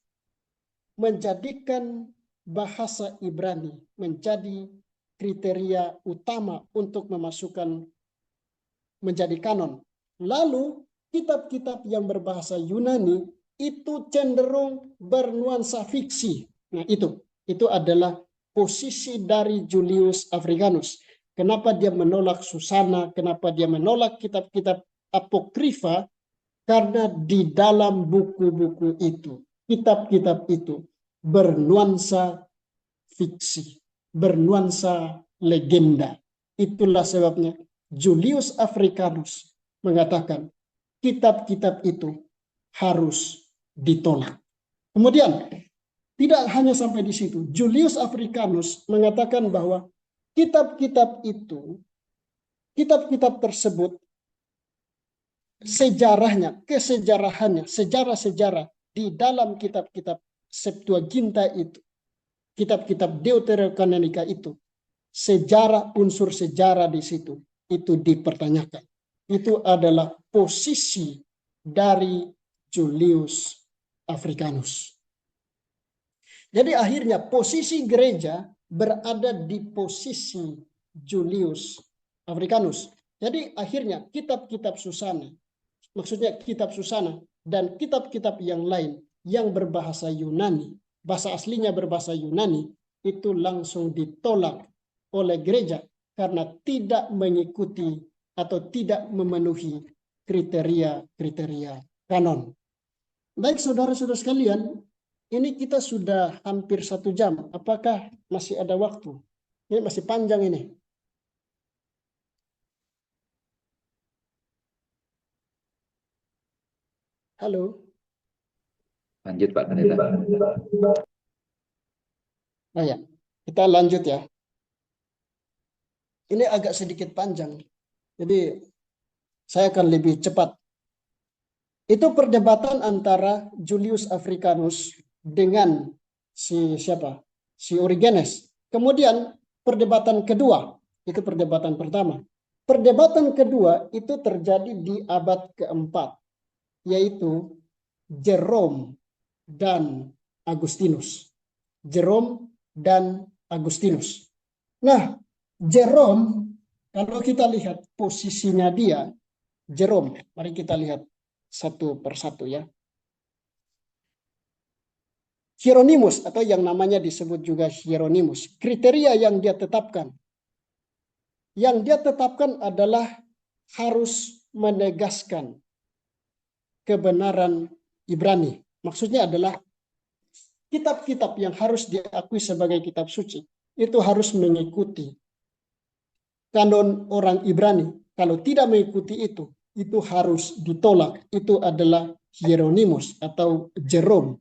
menjadikan bahasa Ibrani menjadi kriteria utama untuk memasukkan menjadi kanon. Lalu kitab-kitab yang berbahasa Yunani itu cenderung bernuansa fiksi. Nah, itu adalah posisi dari Julius Africanus. Kenapa dia menolak Susana, kenapa dia menolak kitab-kitab apokrifa? Karena di dalam buku-buku itu, kitab-kitab itu bernuansa fiksi, bernuansa legenda. Itulah sebabnya Julius Africanus mengatakan kitab-kitab itu harus ditolak. Kemudian tidak hanya sampai di situ, Julius Africanus mengatakan bahwa kitab-kitab tersebut sejarahnya, kesejarahannya, sejarah-sejarah di dalam kitab-kitab Septuaginta itu, kitab-kitab Deuterokanonika itu, sejarah, unsur sejarah di situ, itu dipertanyakan. Itu adalah posisi dari Julius Africanus. Jadi akhirnya posisi gereja berada di posisi Julius Africanus. Jadi akhirnya kitab-kitab Susana, maksudnya kitab Susana dan kitab-kitab yang lain yang berbahasa Yunani, bahasa aslinya berbahasa Yunani, itu langsung ditolak oleh gereja karena tidak mengikuti atau tidak memenuhi kriteria-kriteria kanon. Baik saudara-saudara sekalian, ini kita sudah hampir 1 jam. Apakah masih ada waktu? Ini masih panjang ini. Halo. Lanjut Pak Pendeta. Nah ya, kita lanjut ya. Ini agak sedikit panjang, jadi saya akan lebih cepat. Itu perdebatan antara Julius Africanus dengan si Origenes. Kemudian perdebatan kedua, itu perdebatan pertama. Perdebatan kedua itu terjadi di abad keempat, yaitu Jerome dan Agustinus. Jerome dan Agustinus. Nah, Jerome, kalau kita lihat posisinya dia, Jerome, mari kita lihat satu persatu ya. Hieronymus atau yang namanya disebut juga Hieronymus, kriteria yang dia tetapkan. Yang dia tetapkan adalah harus menegaskan kebenaran Ibrani. Maksudnya adalah kitab-kitab yang harus diakui sebagai kitab suci itu harus mengikuti kanon orang Ibrani. Kalau tidak mengikuti itu harus ditolak. Itu adalah Hieronymus atau Jerome.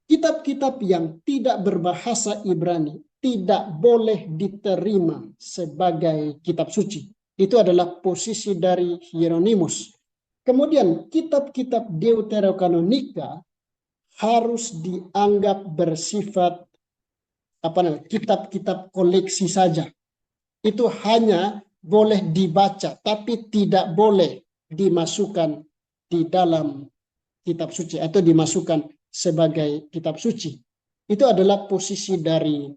Kitab-kitab yang tidak berbahasa Ibrani tidak boleh diterima sebagai kitab suci. Itu adalah posisi dari Hieronymus. Kemudian kitab-kitab Deuterokanonika harus dianggap bersifat kitab-kitab koleksi saja. Itu hanya boleh dibaca, tapi tidak boleh dimasukkan di dalam kitab suci atau dimasukkan sebagai kitab suci. Itu adalah posisi dari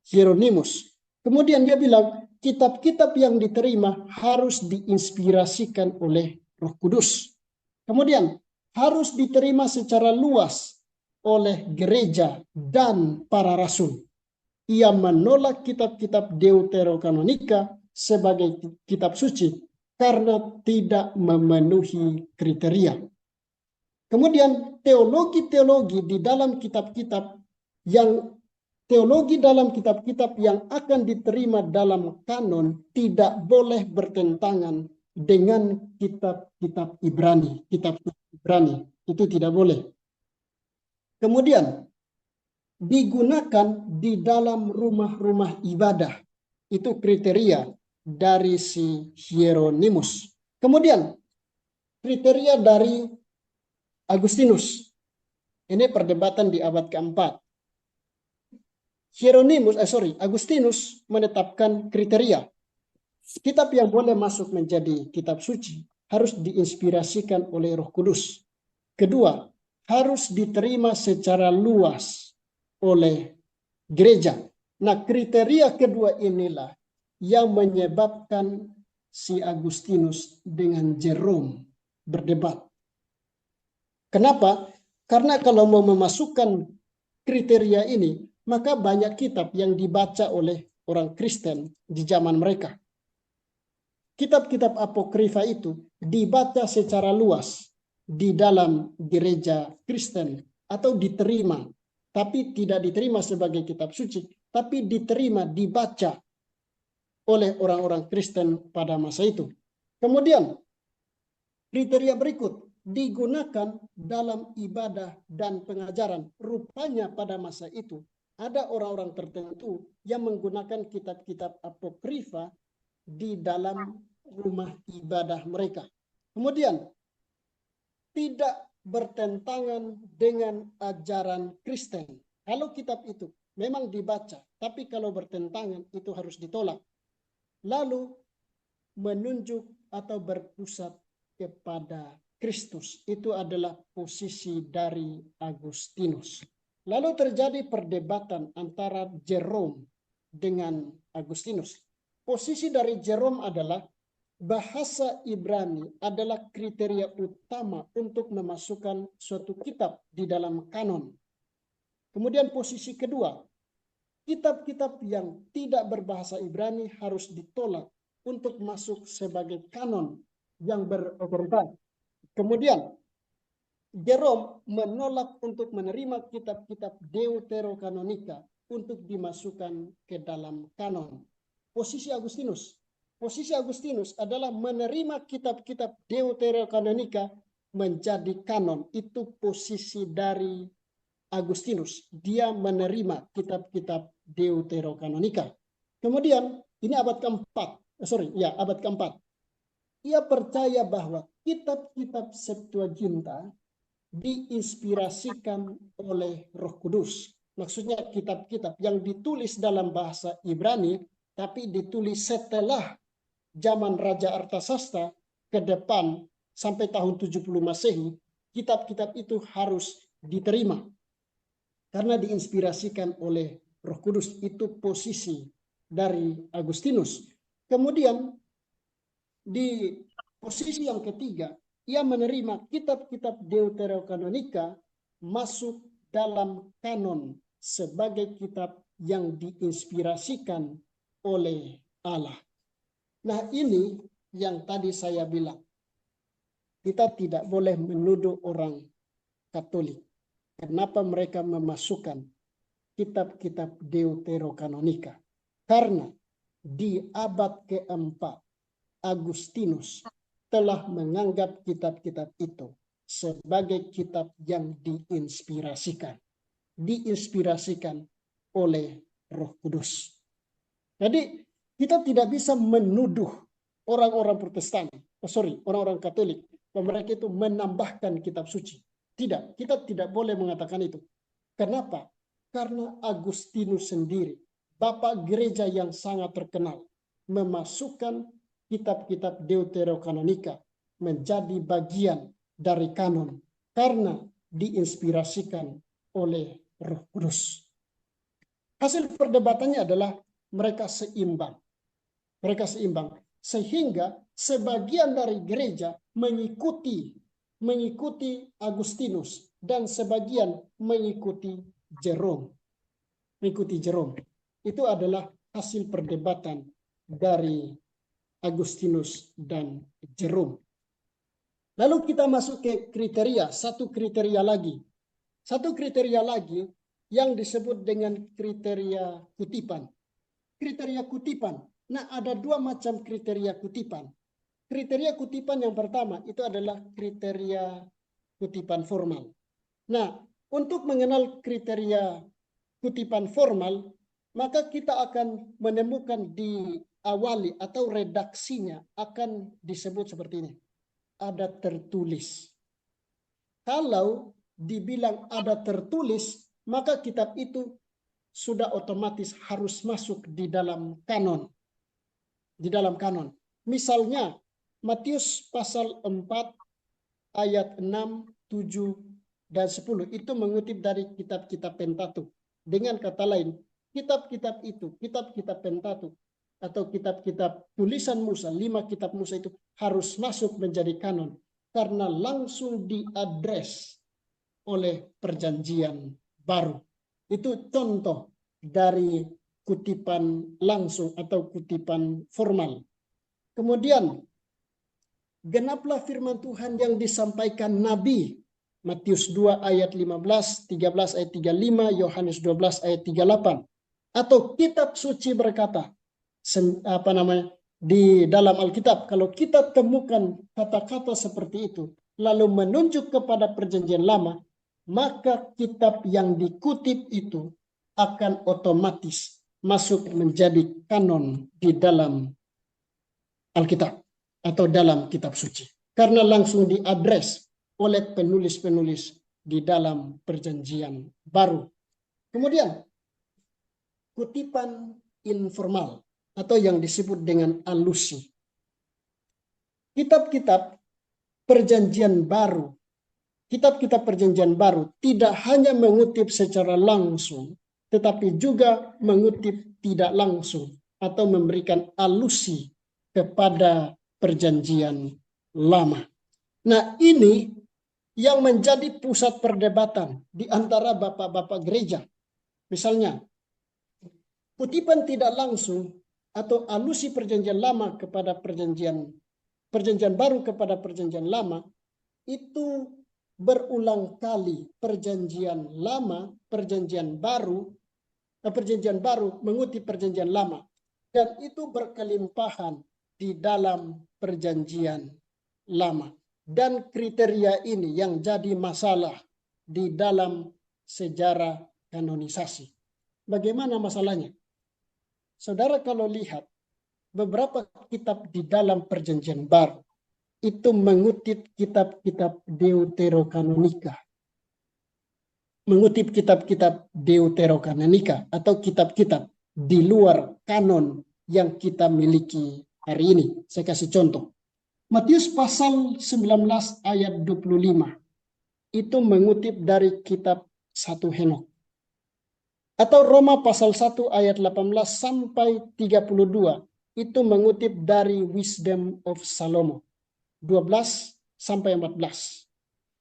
Hieronymus. Kemudian dia bilang, kitab-kitab yang diterima harus diinspirasikan oleh Roh Kudus. Kemudian harus diterima secara luas oleh gereja dan para rasul. Ia menolak kitab-kitab Deuterokanonika sebagai kitab suci karena tidak memenuhi kriteria. Kemudian teologi-teologi di dalam kitab-kitab yang akan diterima dalam kanon tidak boleh bertentangan dengan kitab-kitab Ibrani, kitab Ibrani itu tidak boleh. Kemudian digunakan di dalam rumah-rumah ibadah. Itu kriteria dari si Hieronymus. Kemudian kriteria dari Agustinus. Ini perdebatan di abad keempat. Agustinus menetapkan kriteria. Kitab yang boleh masuk menjadi kitab suci harus diinspirasikan oleh Roh Kudus. Kedua, harus diterima secara luas oleh gereja. Nah, kriteria kedua inilah yang menyebabkan si Agustinus dengan Jerome berdebat. Kenapa? Karena kalau mau memasukkan kriteria ini, maka banyak kitab yang dibaca oleh orang Kristen di zaman mereka. Kitab-kitab apokrifa itu dibaca secara luas di dalam gereja Kristen atau diterima, tapi tidak diterima sebagai kitab suci, tapi diterima, dibaca oleh orang-orang Kristen pada masa itu. Kemudian kriteria berikut digunakan dalam ibadah dan pengajaran. Rupanya pada masa itu ada orang-orang tertentu yang menggunakan kitab-kitab apokrifa di dalam rumah ibadah mereka. Kemudian tidak bertentangan dengan ajaran Kristen. Kalau kitab itu memang dibaca, tapi kalau bertentangan itu harus ditolak. Lalu menunjuk atau berpusat kepada Kristus. Itu adalah posisi dari Agustinus. Lalu terjadi perdebatan antara Jerome dengan Agustinus. Posisi dari Jerome adalah bahasa Ibrani adalah kriteria utama untuk memasukkan suatu kitab di dalam kanon. Kemudian posisi kedua, kitab-kitab yang tidak berbahasa Ibrani harus ditolak untuk masuk sebagai kanon yang berotoritas. Kemudian Jerome menolak untuk menerima kitab-kitab Deuterokanonika untuk dimasukkan ke dalam kanon. Posisi Agustinus adalah menerima kitab-kitab Deuterokanonika menjadi kanon. Itu posisi dari Agustinus. Dia menerima kitab-kitab Deuterokanonika. Kemudian ini abad keempat. Ia percaya bahwa kitab-kitab Septuaginta diinspirasikan oleh Roh Kudus. Maksudnya kitab-kitab yang ditulis dalam bahasa Ibrani tapi ditulis setelah zaman Raja Artasasta ke depan sampai tahun 70 Masehi, kitab-kitab itu harus diterima karena diinspirasikan oleh Roh Kudus. Itu posisi dari Agustinus. Kemudian di posisi yang ketiga, ia menerima kitab-kitab Deuterokanonika masuk dalam kanon sebagai kitab yang diinspirasikan oleh Allah. Nah, ini yang tadi saya bilang. Kita tidak boleh menuduh orang Katolik. Kenapa mereka memasukkan kitab-kitab Deuterokanonika? Karena di abad keempat, Agustinus telah menganggap kitab-kitab itu sebagai kitab yang diinspirasikan oleh Roh Kudus. Jadi kita tidak bisa menuduh orang-orang Protestan, orang-orang Katolik, bahwa mereka itu menambahkan kitab suci. Tidak, kita tidak boleh mengatakan itu. Kenapa? karena Agustinus sendiri, bapak gereja yang sangat terkenal, memasukkan kitab-kitab Deuterokanonika menjadi bagian dari kanon karena diinspirasikan oleh Roh Kudus. Hasil perdebatannya adalah mereka seimbang. Mereka seimbang. Sehingga sebagian dari gereja mengikuti Agustinus dan sebagian mengikuti Jerome. Itu adalah hasil perdebatan dari Agustinus dan Jerome. Lalu kita masuk ke kriteria, satu kriteria lagi yang disebut dengan kriteria kutipan. Kriteria kutipan. Nah, ada dua macam kriteria kutipan. Kriteria kutipan yang pertama itu adalah kriteria kutipan formal. Nah, untuk mengenal kriteria kutipan formal, maka kita akan menemukan di awali atau redaksinya akan disebut seperti ini. Ada tertulis. Kalau dibilang ada tertulis, maka kitab itu sudah otomatis harus masuk di dalam kanon. Misalnya, Matius pasal 4 ayat 6, 7, dan 10 itu mengutip dari kitab-kitab Pentatuk. Dengan kata lain, kitab-kitab itu, kitab-kitab Pentatuk atau kitab-kitab tulisan Musa, 5 kitab Musa itu harus masuk menjadi kanon karena langsung diadres oleh perjanjian baru. Itu contoh dari kutipan langsung atau kutipan formal. Kemudian, genaplah firman Tuhan yang disampaikan Nabi. Matius 2 ayat 15, 13 ayat 35, Yohanes 12 ayat 38. Atau kitab suci berkata, di dalam Alkitab, kalau kita temukan kata-kata seperti itu, lalu menunjuk kepada perjanjian lama, maka kitab yang dikutip itu akan otomatis masuk menjadi kanon di dalam Alkitab atau dalam kitab suci. Karena langsung diadres oleh penulis-penulis di dalam perjanjian baru. Kemudian, kutipan informal atau yang disebut dengan alusi. Kitab-kitab perjanjian baru tidak hanya mengutip secara langsung, tetapi juga mengutip tidak langsung atau memberikan alusi kepada perjanjian lama. Nah, ini yang menjadi pusat perdebatan di antara bapak-bapak gereja. Misalnya, kutipan tidak langsung atau alusi perjanjian lama kepada perjanjian baru kepada perjanjian lama itu berulang kali perjanjian baru mengutip perjanjian lama, dan itu berkelimpahan di dalam perjanjian lama. Dan kriteria ini yang jadi masalah di dalam sejarah kanonisasi. Bagaimana masalahnya? Saudara kalau lihat beberapa kitab di dalam perjanjian baru itu mengutip kitab-kitab Deuterokanonika. Atau kitab-kitab di luar kanon yang kita miliki hari ini. Saya kasih contoh. Matius pasal 19 ayat 25 itu mengutip dari kitab 1 Henok. Atau Roma pasal 1 ayat 18 sampai 32 itu mengutip dari Wisdom of Salomo 12 sampai 14.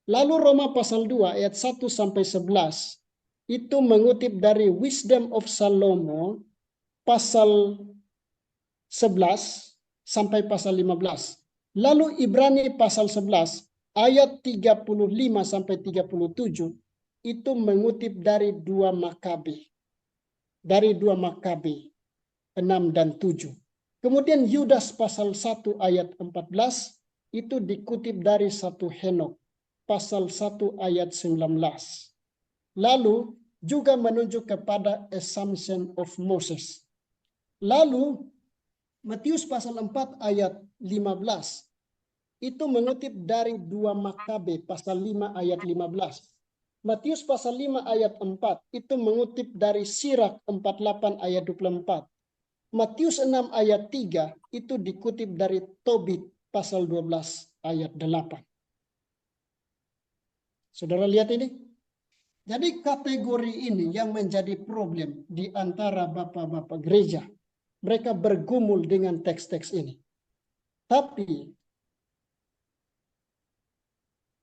Lalu Roma pasal 2 ayat 1 sampai 11 itu mengutip dari Wisdom of Salomo pasal 11 sampai pasal 15. Lalu Ibrani pasal 11 ayat 35 sampai 37 itu mengutip dari 2 Makabe. Dari 2 Makabe 6 dan 7. Kemudian Yudas pasal 1 ayat 14 itu dikutip dari 1 Henok pasal 1 ayat 19. Lalu juga menunjuk kepada Assumption of Moses. Lalu Matius pasal 4 ayat 15 itu mengutip dari 2 Makabe pasal 5 ayat 15. Matius pasal 5 ayat 4 itu mengutip dari Sirak 48 ayat 24. Matius 6 ayat 3 itu dikutip dari Tobit pasal 12 ayat 8. Saudara lihat ini? Jadi kategori ini yang menjadi problem di antara bapak-bapak gereja. Mereka bergumul dengan teks-teks ini. Tapi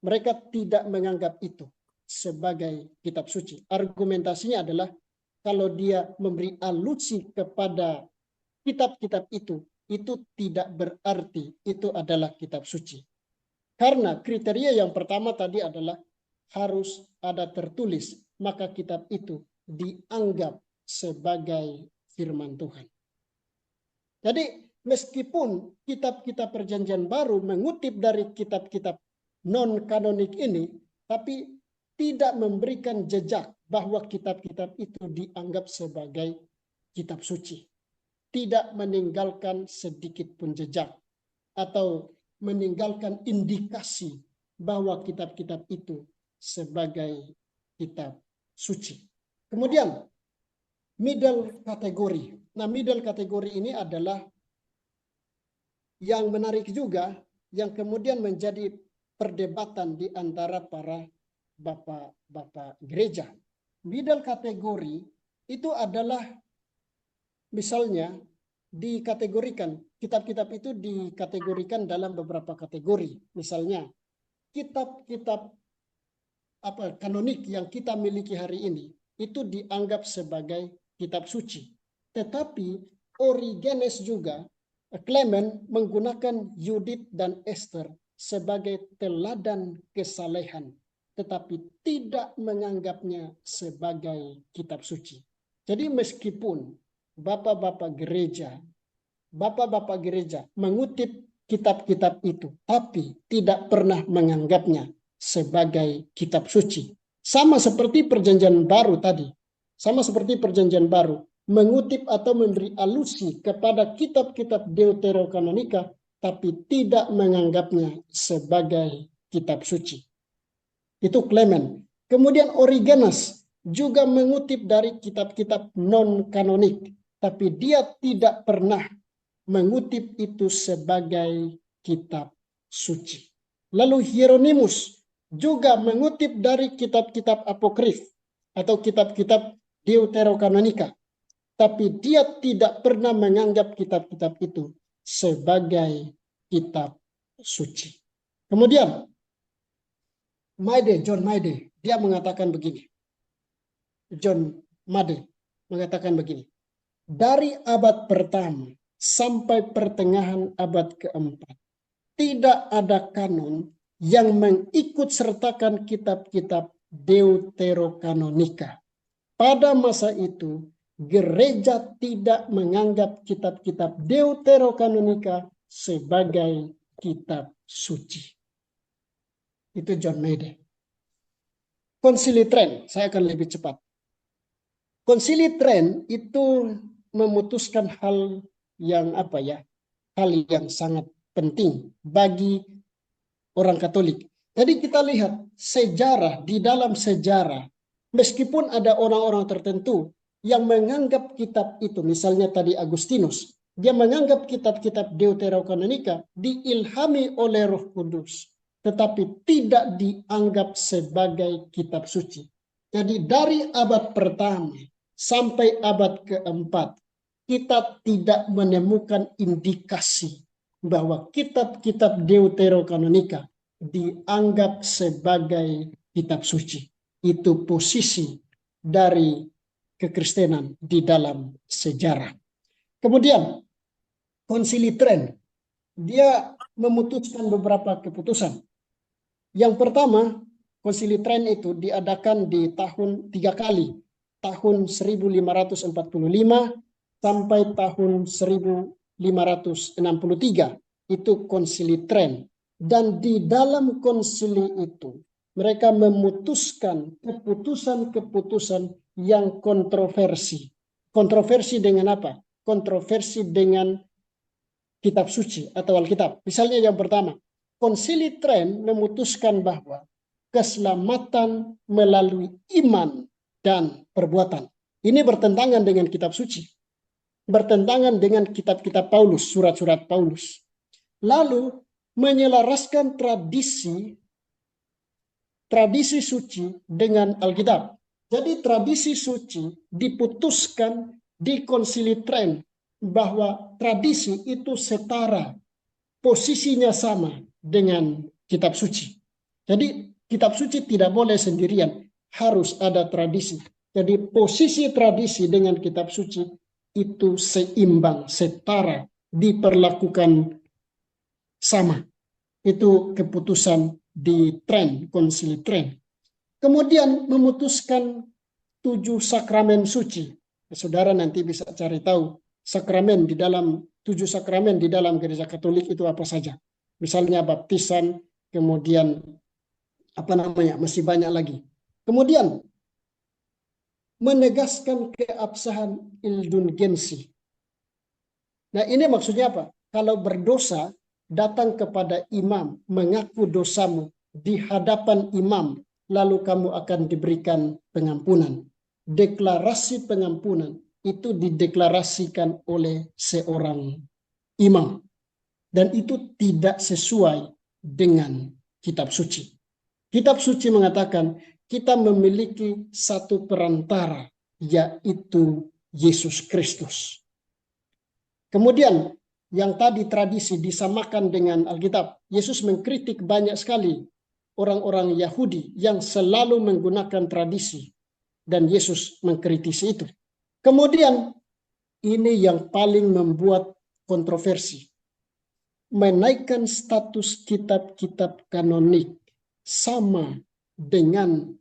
mereka tidak menganggap itu sebagai kitab suci. Argumentasinya adalah kalau dia memberi alusi kepada kitab-kitab itu tidak berarti itu adalah kitab suci. Karena kriteria yang pertama tadi adalah harus ada tertulis, maka kitab itu dianggap sebagai firman Tuhan. Jadi meskipun kitab-kitab perjanjian baru mengutip dari kitab-kitab non-kanonik ini, tapi tidak memberikan jejak bahwa kitab-kitab itu dianggap sebagai kitab suci. Tidak meninggalkan sedikit pun jejak atau meninggalkan indikasi bahwa kitab-kitab itu sebagai kitab suci. Kemudian middle kategori. Nah, middle kategori ini adalah yang menarik juga, yang kemudian menjadi perdebatan di antara para bapak-bapak gereja. Middle kategori itu adalah misalnya dikategorikan, kitab-kitab itu dikategorikan dalam beberapa kategori. Misalnya kitab-kitab kanonik yang kita miliki hari ini itu dianggap sebagai kitab suci. Tetapi Origenes juga, Clement menggunakan Yudit dan Esther sebagai teladan kesalehan, tetapi tidak menganggapnya sebagai kitab suci. Jadi meskipun bapak-bapak gereja mengutip kitab-kitab itu, tapi tidak pernah menganggapnya sebagai kitab suci. Sama seperti perjanjian baru tadi. Sama seperti perjanjian baru. Mengutip atau memberi alusi kepada kitab-kitab Deuterokanonika, tapi tidak menganggapnya sebagai kitab suci. Itu Clement. Kemudian Origenes juga mengutip dari kitab-kitab non-kanonik, tapi dia tidak pernah mengutip itu sebagai kitab suci. Lalu Hieronymus juga mengutip dari kitab-kitab apokrif atau kitab-kitab Deuterokanonika, tapi dia tidak pernah menganggap kitab-kitab itu sebagai kitab suci. Kemudian John Maide, dia mengatakan begini. John Maide mengatakan begini. Dari abad pertama sampai pertengahan abad keempat, tidak ada kanon yang mengikut sertakan kitab-kitab Deuterokanonika. Pada masa itu, gereja tidak menganggap kitab-kitab Deuterokanonika sebagai kitab suci. Itu John Maide. Konsili Trent, saya akan lebih cepat. Konsili Trent itu memutuskan hal yang hal yang sangat penting bagi orang Katolik. Jadi kita lihat sejarah, di dalam sejarah, meskipun ada orang-orang tertentu yang menganggap kitab itu, misalnya tadi Agustinus, dia menganggap kitab-kitab Deuterokanonika diilhami oleh Roh Kudus, tetapi tidak dianggap sebagai kitab suci. Jadi dari abad pertama sampai abad keempat, kita tidak menemukan indikasi bahwa kitab-kitab Deuterokanonika dianggap sebagai kitab suci. Itu posisi dari kekristenan di dalam sejarah. Kemudian Konsili Trent, dia memutuskan beberapa keputusan. Yang pertama, Konsili Trent itu diadakan di tahun 3 kali. Tahun 1545 sampai tahun 1563. Itu Konsili Trent. Dan di dalam konsili itu, mereka memutuskan keputusan-keputusan yang kontroversi. Kontroversi dengan apa? Kontroversi dengan kitab suci atau Alkitab. Misalnya yang pertama, Konsili Trent memutuskan bahwa keselamatan melalui iman dan perbuatan. Ini bertentangan dengan kitab suci. Bertentangan dengan kitab-kitab Paulus, surat-surat Paulus. Lalu menyelaraskan tradisi suci dengan Alkitab. Jadi tradisi suci diputuskan di Konsili Trent bahwa tradisi itu setara, posisinya sama dengan kitab suci. Jadi kitab suci tidak boleh sendirian, harus ada tradisi. Jadi posisi tradisi dengan kitab suci itu seimbang, setara, diperlakukan sama. Itu keputusan di Trent, Konsili Trent. Kemudian memutuskan 7 sakramen suci. Saudara nanti bisa cari tahu sakramen di dalam 7 sakramen di dalam gereja Katolik itu apa saja. Misalnya baptisan, kemudian masih banyak lagi. Kemudian menegaskan keabsahan indulgensi. Nah, ini maksudnya apa? Kalau berdosa, datang kepada imam, mengaku dosamu di hadapan imam, lalu kamu akan diberikan pengampunan. Deklarasi pengampunan itu dideklarasikan oleh seorang imam. Dan itu tidak sesuai dengan kitab suci. Kitab suci mengatakan kita memiliki satu perantara, yaitu Yesus Kristus. Kemudian yang tadi tradisi disamakan dengan Alkitab. Yesus mengkritik banyak sekali orang-orang Yahudi yang selalu menggunakan tradisi. Dan Yesus mengkritisi itu. Kemudian ini yang paling membuat kontroversi. Menaikkan status kitab-kitab kanonik sama dengan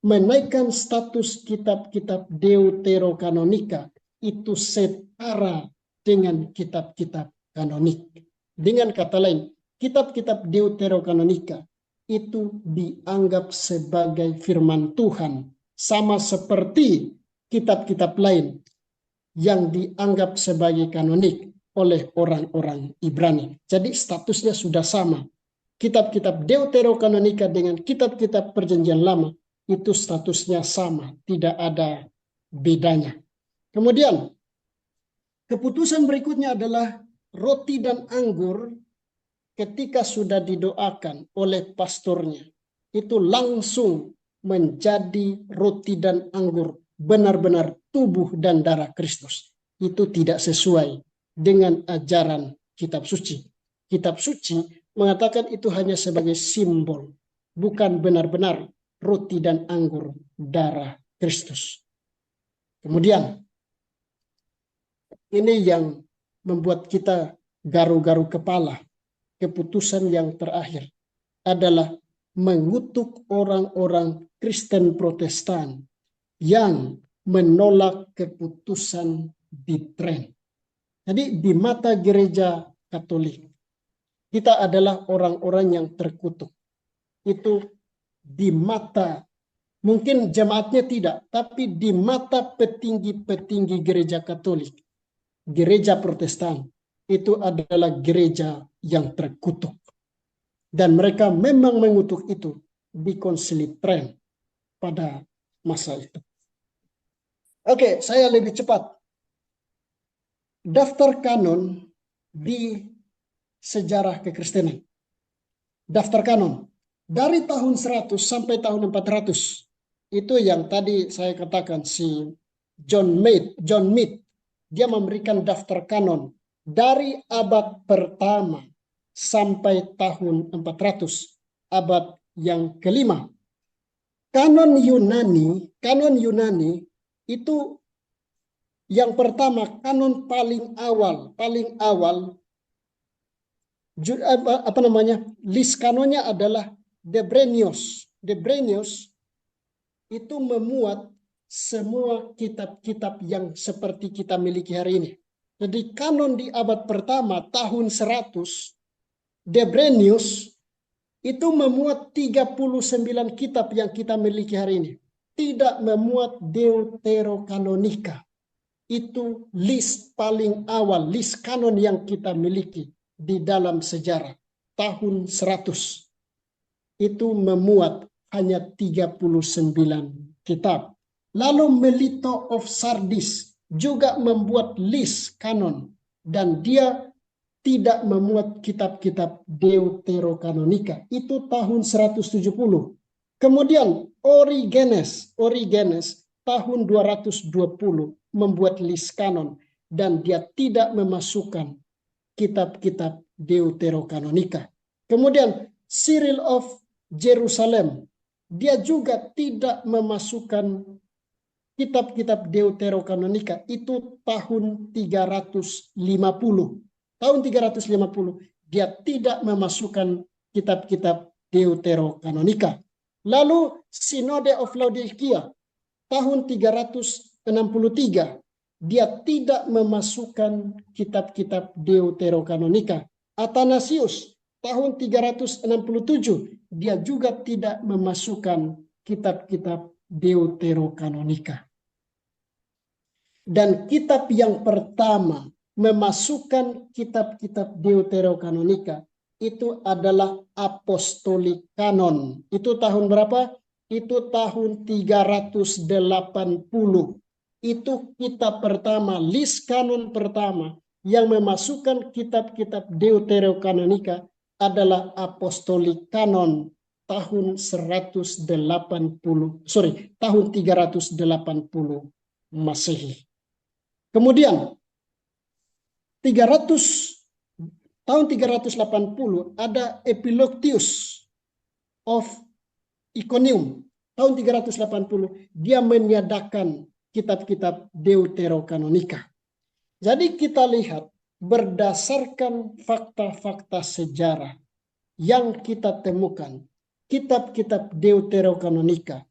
menaikkan status kitab-kitab deuterokanonika itu setara dengan kitab-kitab kanonik. Dengan kata lain, kitab-kitab deuterokanonika itu dianggap sebagai firman Tuhan, sama seperti kitab-kitab lain yang dianggap sebagai kanonik oleh orang-orang Ibrani. Jadi statusnya sudah sama. Kitab-kitab deuterokanonika dengan kitab-kitab perjanjian lama itu statusnya sama, tidak ada bedanya. Kemudian keputusan berikutnya adalah roti dan anggur ketika sudah didoakan oleh pastornya, itu langsung menjadi roti dan anggur, benar-benar tubuh dan darah Kristus. Itu tidak sesuai dengan ajaran kitab suci. Kitab suci mengatakan itu hanya sebagai simbol, bukan benar-benar roti dan anggur darah Kristus. Kemudian, ini yang membuat kita garu-garu kepala. Keputusan yang terakhir adalah mengutuk orang-orang Kristen Protestan yang menolak keputusan di Trent. Jadi di mata gereja Katolik, kita adalah orang-orang yang terkutuk. Itu di mata, mungkin jemaatnya tidak, tapi di mata petinggi-petinggi gereja Katolik, gereja Protestan, itu adalah gereja yang terkutuk. Dan mereka memang mengutuk itu di Konsili Trent pada masa itu. Oke, saya lebih cepat. Daftar kanon di sejarah kekristenan. Daftar kanon. Dari tahun 100 sampai tahun 400. Itu yang tadi saya katakan si John Mead. Dia memberikan daftar kanon. Dari abad pertama sampai tahun 400, abad yang kelima. Kanon Yunani itu yang pertama, kanon paling awal, list kanonnya adalah Debrenius. Debrenius itu memuat semua kitab-kitab yang seperti kita miliki hari ini. Jadi kanon di abad pertama tahun 100, Debrenius itu memuat 39 kitab yang kita miliki hari ini. Tidak memuat Deuterokanonika. Itu list paling awal, list kanon yang kita miliki di dalam sejarah. Tahun 100. itu memuat hanya 39 kitab. Lalu Melito of Sardis juga membuat list kanon, dan dia tidak memuat kitab-kitab Deuterokanonika. Itu tahun 170. Kemudian Origenes tahun 220 membuat list kanon, dan dia tidak memasukkan kitab-kitab Deuterokanonika. Kemudian Cyril of Jerusalem, dia juga tidak memasukkan kitab-kitab Deuterokanonika. Itu tahun 350. Tahun 350 dia tidak memasukkan kitab-kitab Deuterokanonika. Lalu Synode of Laodicea tahun 363 dia tidak memasukkan kitab-kitab Deuterokanonika. Athanasius tahun 367 dia juga tidak memasukkan kitab-kitab Deuterokanonika. Dan kitab yang pertama memasukkan kitab-kitab Deuterokanonika itu adalah Apostolic Canon. Itu tahun berapa? Itu tahun 380. Itu kitab pertama, list kanon pertama yang memasukkan kitab-kitab Deuterokanonika adalah Apostolic Canon tahun 380 Masehi. Kemudian tahun 380 ada Epiloctius of Iconium. Tahun 380 dia meniadakan kitab-kitab Deuterokanonika. Jadi kita lihat berdasarkan fakta-fakta sejarah yang kita temukan, kitab-kitab Deuterokanonika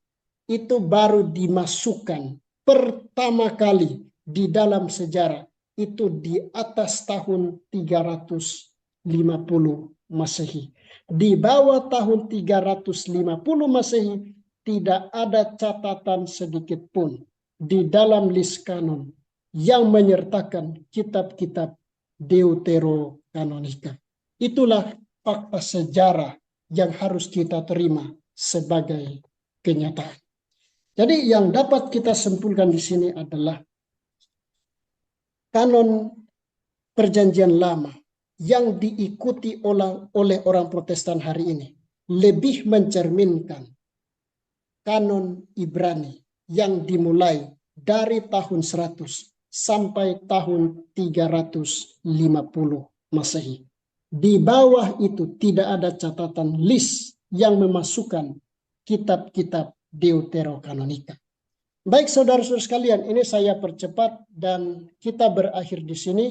itu baru dimasukkan pertama kali di dalam sejarah itu di atas tahun 350 Masehi. Di bawah tahun 350 Masehi tidak ada catatan sedikit pun di dalam list kanon yang menyertakan kitab-kitab Deuterokanonika. Itulah fakta sejarah yang harus kita terima sebagai kenyataan. Jadi yang dapat kita simpulkan di sini adalah kanon Perjanjian Lama yang diikuti oleh orang Protestan hari ini lebih mencerminkan kanon Ibrani yang dimulai dari tahun 100 sampai tahun 350 Masehi. Di bawah itu tidak ada catatan list yang memasukkan kitab-kitab Deuterokanonika. Baik saudara-saudara sekalian, ini saya percepat dan kita berakhir di sini.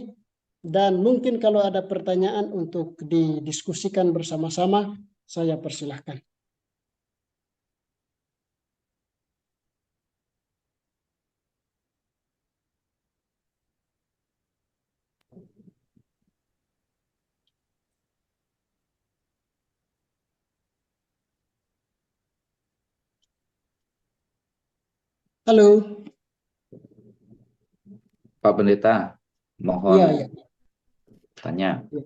Dan mungkin kalau ada pertanyaan untuk didiskusikan bersama-sama, saya persilahkan. Halo. Pak Pendeta, mohon Iya. tanya. Ya.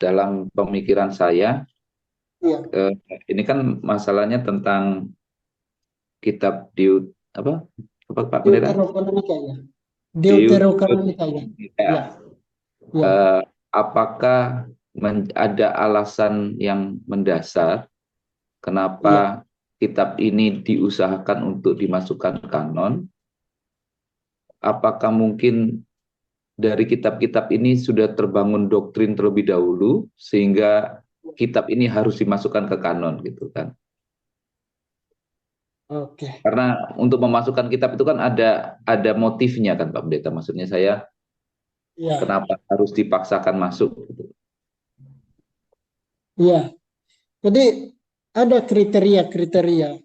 Dalam pemikiran saya, Ya. ini kan masalahnya tentang kitab apa Pak Pendeta? Deuterokanonika ya. Deuterokanonika ya. Ya. Ya. Apakah ada alasan yang mendasar kenapa kitab ini diusahakan untuk dimasukkan kanon? Apakah mungkin dari kitab-kitab ini sudah terbangun doktrin terlebih dahulu sehingga kitab ini harus dimasukkan ke kanon gitu kan? Oke. Karena untuk memasukkan kitab itu kan ada motifnya kan Pak Pendeta. Maksudnya saya kenapa harus dipaksakan masuk gitu. Iya. Jadi ada kriteria-kriteria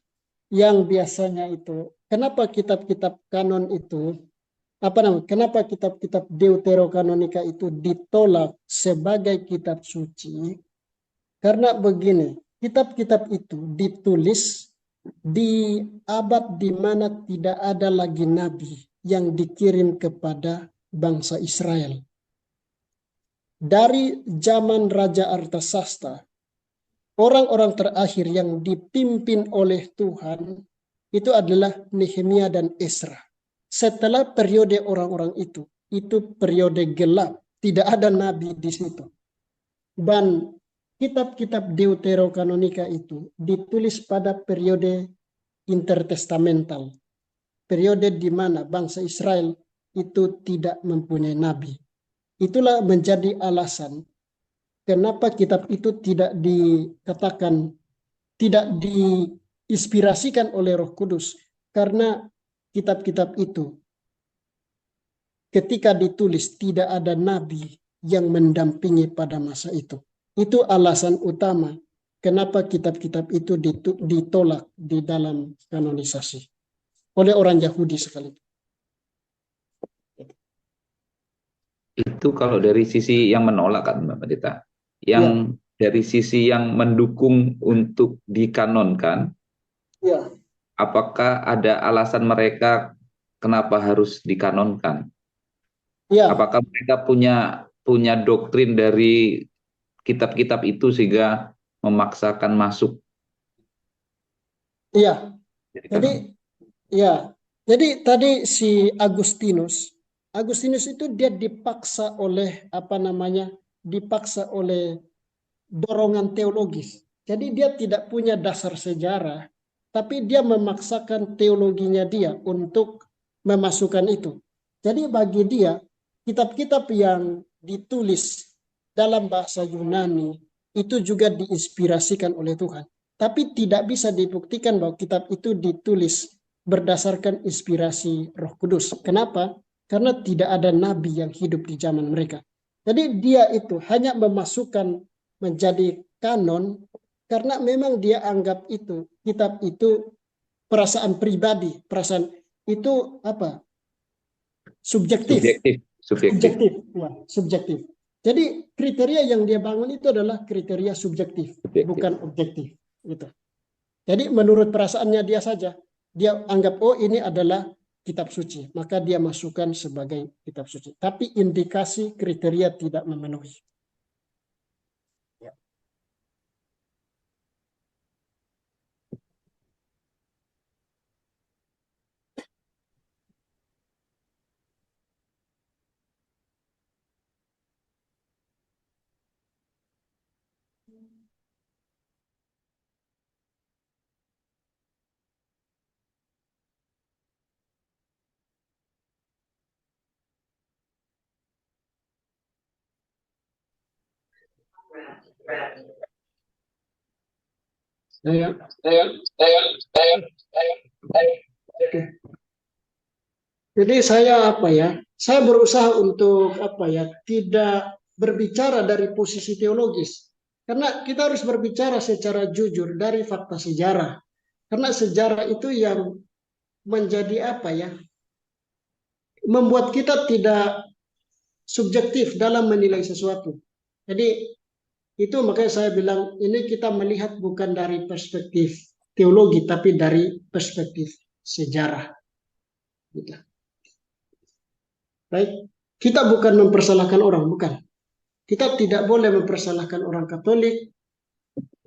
yang biasanya itu kenapa kitab-kitab kanon itu kenapa kitab-kitab Deuterokanonika itu ditolak sebagai kitab suci? Karena begini, kitab-kitab itu ditulis di abad di mana tidak ada lagi nabi yang dikirim kepada bangsa Israel. Dari zaman Raja Artasasta orang-orang terakhir yang dipimpin oleh Tuhan itu adalah Nehemia dan Esra. Setelah periode orang-orang itu periode gelap, tidak ada nabi di situ. Dan kitab-kitab Deuterokanonika itu ditulis pada periode intertestamental, periode di mana bangsa Israel itu tidak mempunyai nabi. Itulah menjadi alasan kenapa kitab itu tidak dikatakan, tidak diinspirasikan oleh Roh Kudus, karena kitab-kitab itu ketika ditulis tidak ada nabi yang mendampingi pada masa itu. Itu alasan utama kenapa kitab-kitab itu ditolak di dalam kanonisasi oleh orang Yahudi sekalipun. Itu kalau dari sisi yang menolak kan Mbak Pendeta. Yang Ya, dari sisi yang mendukung untuk dikanonkan, ya, apakah ada alasan mereka kenapa harus dikanonkan? ya, Apakah mereka punya doktrin dari kitab-kitab itu sehingga memaksakan masuk ya. jadi Jadi, kanon? ya. Jadi tadi si Agustinus itu dia dipaksa oleh apa namanya? Dipaksa oleh dorongan teologis. Jadi dia tidak punya dasar sejarah, tapi dia memaksakan teologinya dia untuk memasukkan itu. Jadi bagi dia, kitab-kitab yang ditulis dalam bahasa Yunani itu juga diinspirasikan oleh Tuhan. Tapi tidak bisa dibuktikan bahwa kitab itu ditulis berdasarkan inspirasi Roh Kudus. Kenapa? Karena tidak ada nabi yang hidup di zaman mereka. Jadi dia itu hanya memasukkan menjadi kanon karena memang dia anggap itu kitab itu perasaan pribadi, perasaan itu apa? Subjektif, Subjektif, subjektif, subjektif, ya, subjektif. Jadi kriteria yang dia bangun itu adalah kriteria subjektif, subjektif. bukan objektif, gitu. Jadi menurut perasaannya dia saja, dia anggap oh ini adalah kitab suci, maka dia masukkan sebagai kitab suci. Tapi indikasi kriteria tidak memenuhi. Saya, oke. Jadi saya apa ya? Saya berusaha untuk apa ya? Tidak berbicara dari posisi teologis. Karena kita harus berbicara secara jujur dari fakta sejarah. Karena sejarah itu yang menjadi apa ya? Membuat kita tidak subjektif dalam menilai sesuatu. Jadi itu makanya saya bilang ini kita melihat bukan dari perspektif teologi tapi dari perspektif sejarah. Gitu. Baik, kita bukan mempersalahkan orang, bukan. Kita tidak boleh mempersalahkan orang Katolik,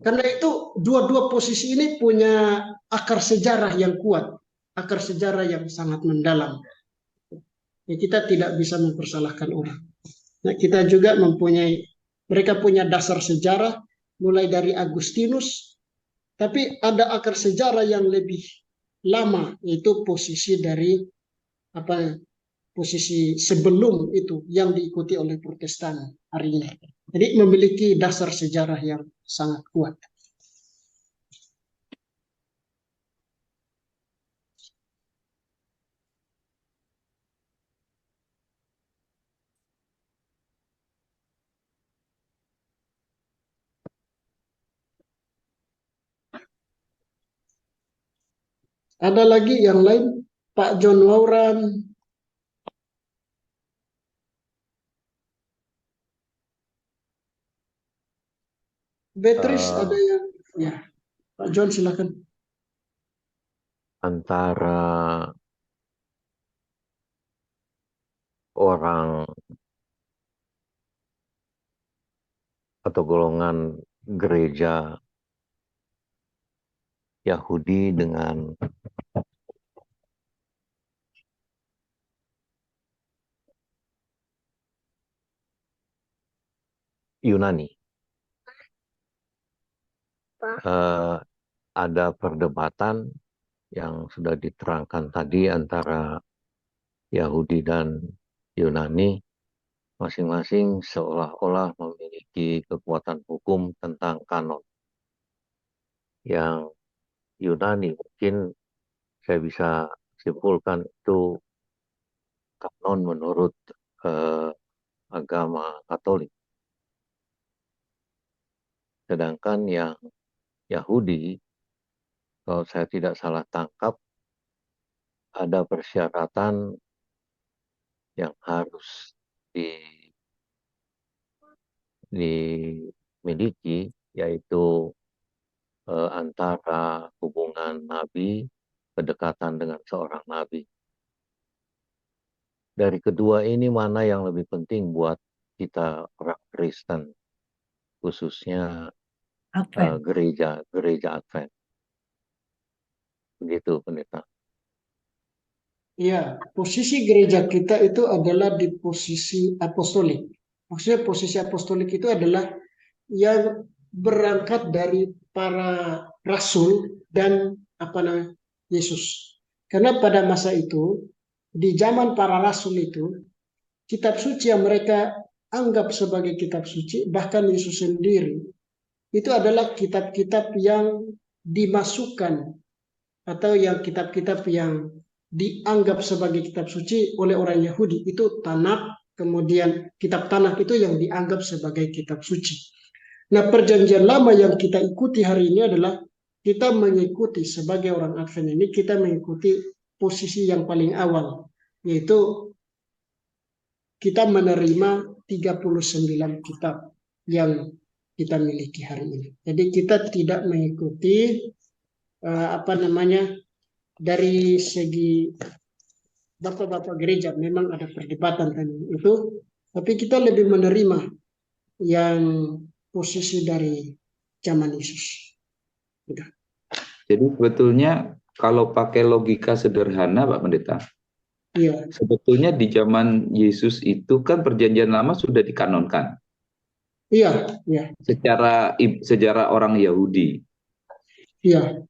karena itu dua-dua posisi ini punya akar sejarah yang kuat, akar sejarah yang sangat mendalam. Ya, kita tidak bisa mempersalahkan orang. Nah, kita juga mempunyai, mereka punya dasar sejarah, mulai dari Agustinus, tapi ada akar sejarah yang lebih lama, yaitu posisi dari apa posisi sebelum itu yang diikuti oleh Protestan hari ini. Jadi memiliki dasar sejarah yang sangat kuat. Ada lagi yang lain, Pak John Wawran, Beatrice, ada yang, ya, Pak John silakan. Antara orang atau golongan gereja Yahudi dengan Yunani. Ada perdebatan yang sudah diterangkan tadi antara Yahudi dan Yunani, masing-masing seolah-olah memiliki kekuatan hukum tentang kanon. Yang Yunani mungkin saya bisa simpulkan itu kanon menurut agama Katolik. Sedangkan yang Yahudi, kalau saya tidak salah tangkap, ada persyaratan yang harus dimiliki, yaitu antara hubungan nabi, kedekatan dengan seorang nabi. Dari kedua ini mana yang lebih penting buat kita orang Kristen, khususnya gereja Advent? Begitu, Pendeta. Ya, posisi gereja kita itu adalah di posisi apostolik. Maksudnya posisi apostolik itu adalah yang berangkat dari para rasul dan Yesus. Karena pada masa itu, di zaman para rasul itu, kitab suci yang mereka anggap sebagai kitab suci, bahkan Yesus sendiri, itu adalah kitab-kitab yang dimasukkan atau yang kitab-kitab yang dianggap sebagai kitab suci oleh orang Yahudi. Itu Tanakh, kemudian kitab Tanakh itu yang dianggap sebagai kitab suci. Nah, perjanjian lama yang kita ikuti hari ini adalah kita mengikuti sebagai orang Advent ini, kita mengikuti posisi yang paling awal, yaitu kita menerima 39 kitab yang kita miliki hari ini. Jadi kita tidak mengikuti dari segi bapak-bapak gereja, memang ada perdebatan tentang itu, tapi kita lebih menerima yang posisi dari zaman Yesus. Udah. Jadi sebetulnya kalau pakai logika sederhana, Pak Pendeta, Iya. Sebetulnya di zaman Yesus itu kan perjanjian lama sudah dikanonkan. Iya, iya. Secara orang Yahudi. Iya.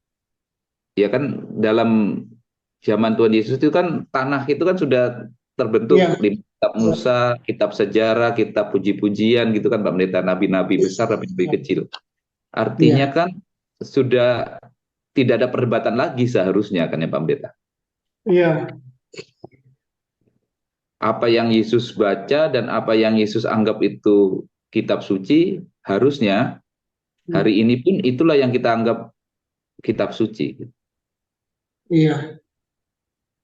Ya kan dalam zaman Tuhan Yesus itu kan tanah itu kan sudah terbentuk di kitab Musa, kitab sejarah, kitab puji-pujian gitu kan Pak Pendeta, nabi-nabi besar, nabi-nabi kecil. Artinya kan sudah tidak ada perdebatan lagi seharusnya kan ya Pak Pendeta. Iya. Apa yang Yesus baca dan apa yang Yesus anggap itu kitab suci, harusnya hari ini pun itulah yang kita anggap kitab suci. Iya.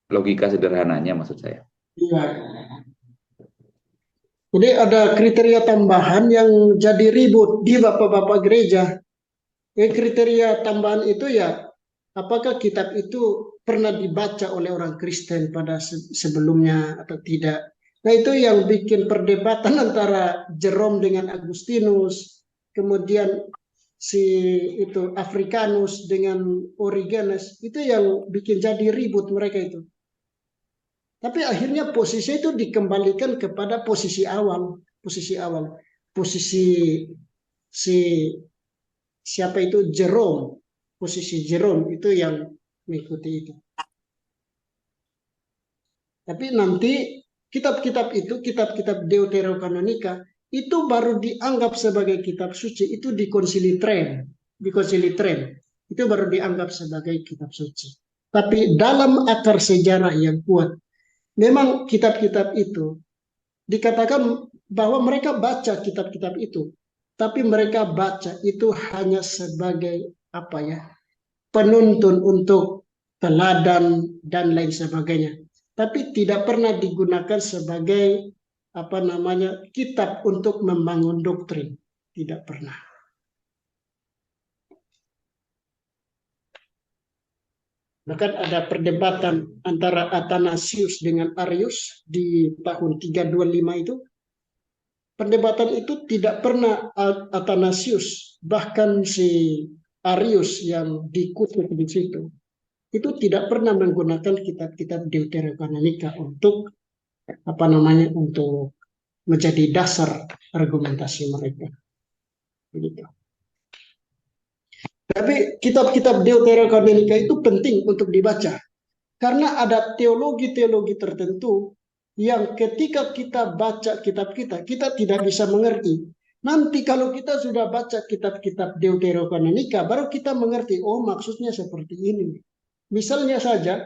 Logika sederhananya maksud saya. Iya. Jadi ada kriteria tambahan yang jadi ribut di bapak-bapak gereja. Kriteria tambahan itu ya, apakah kitab itu pernah dibaca oleh orang Kristen pada sebelumnya atau tidak. Nah itu yang bikin perdebatan antara Jerome dengan Agustinus, kemudian itu Africanus dengan Origenes, itu yang bikin jadi ribut mereka itu. Tapi akhirnya posisi itu dikembalikan kepada posisi awal. Posisi siapa itu Jerome. Posisi Jerome itu yang mengikuti itu. Tapi nanti kitab-kitab itu, kitab-kitab Deuterokanonika, itu baru dianggap sebagai kitab suci, itu di Konsili Trent. Itu baru dianggap sebagai kitab suci. Tapi dalam akar sejarah yang kuat, memang kitab-kitab itu dikatakan bahwa mereka baca kitab-kitab itu, tapi mereka baca itu hanya sebagai penuntun untuk teladan dan lain sebagainya, tapi tidak pernah digunakan sebagai kitab untuk membangun doktrin, tidak pernah. Bahkan ada perdebatan antara Athanasius dengan Arius di tahun 325 itu. Perdebatan itu tidak pernah Athanasius, bahkan si Arius yang dikutip di situ itu tidak pernah menggunakan kitab-kitab Deuterokanonika untuk untuk menjadi dasar argumentasi mereka. Begitu. Tapi kitab-kitab Deuterokanonika itu penting untuk dibaca karena ada teologi-teologi tertentu yang ketika kita baca kitab kita tidak bisa mengerti. Nanti kalau kita sudah baca kitab-kitab Deuterokanonika, baru kita mengerti, oh maksudnya seperti ini. Misalnya saja,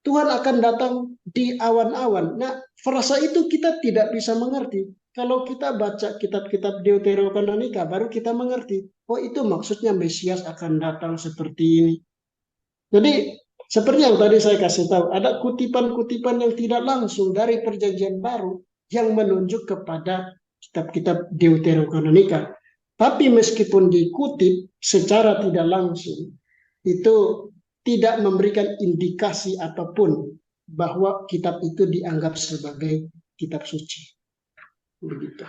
Tuhan akan datang di awan-awan. Nah, frasa itu kita tidak bisa mengerti. Kalau kita baca kitab-kitab Deuterokanonika, baru kita mengerti. Oh, itu maksudnya Mesias akan datang seperti ini. Jadi, seperti yang tadi saya kasih tahu, ada kutipan-kutipan yang tidak langsung dari Perjanjian Baru yang menunjuk kepada kitab-kitab Deuterokanonika. Tapi meskipun dikutip secara tidak langsung, itu tidak memberikan indikasi apapun bahwa kitab itu dianggap sebagai kitab suci. Begitu.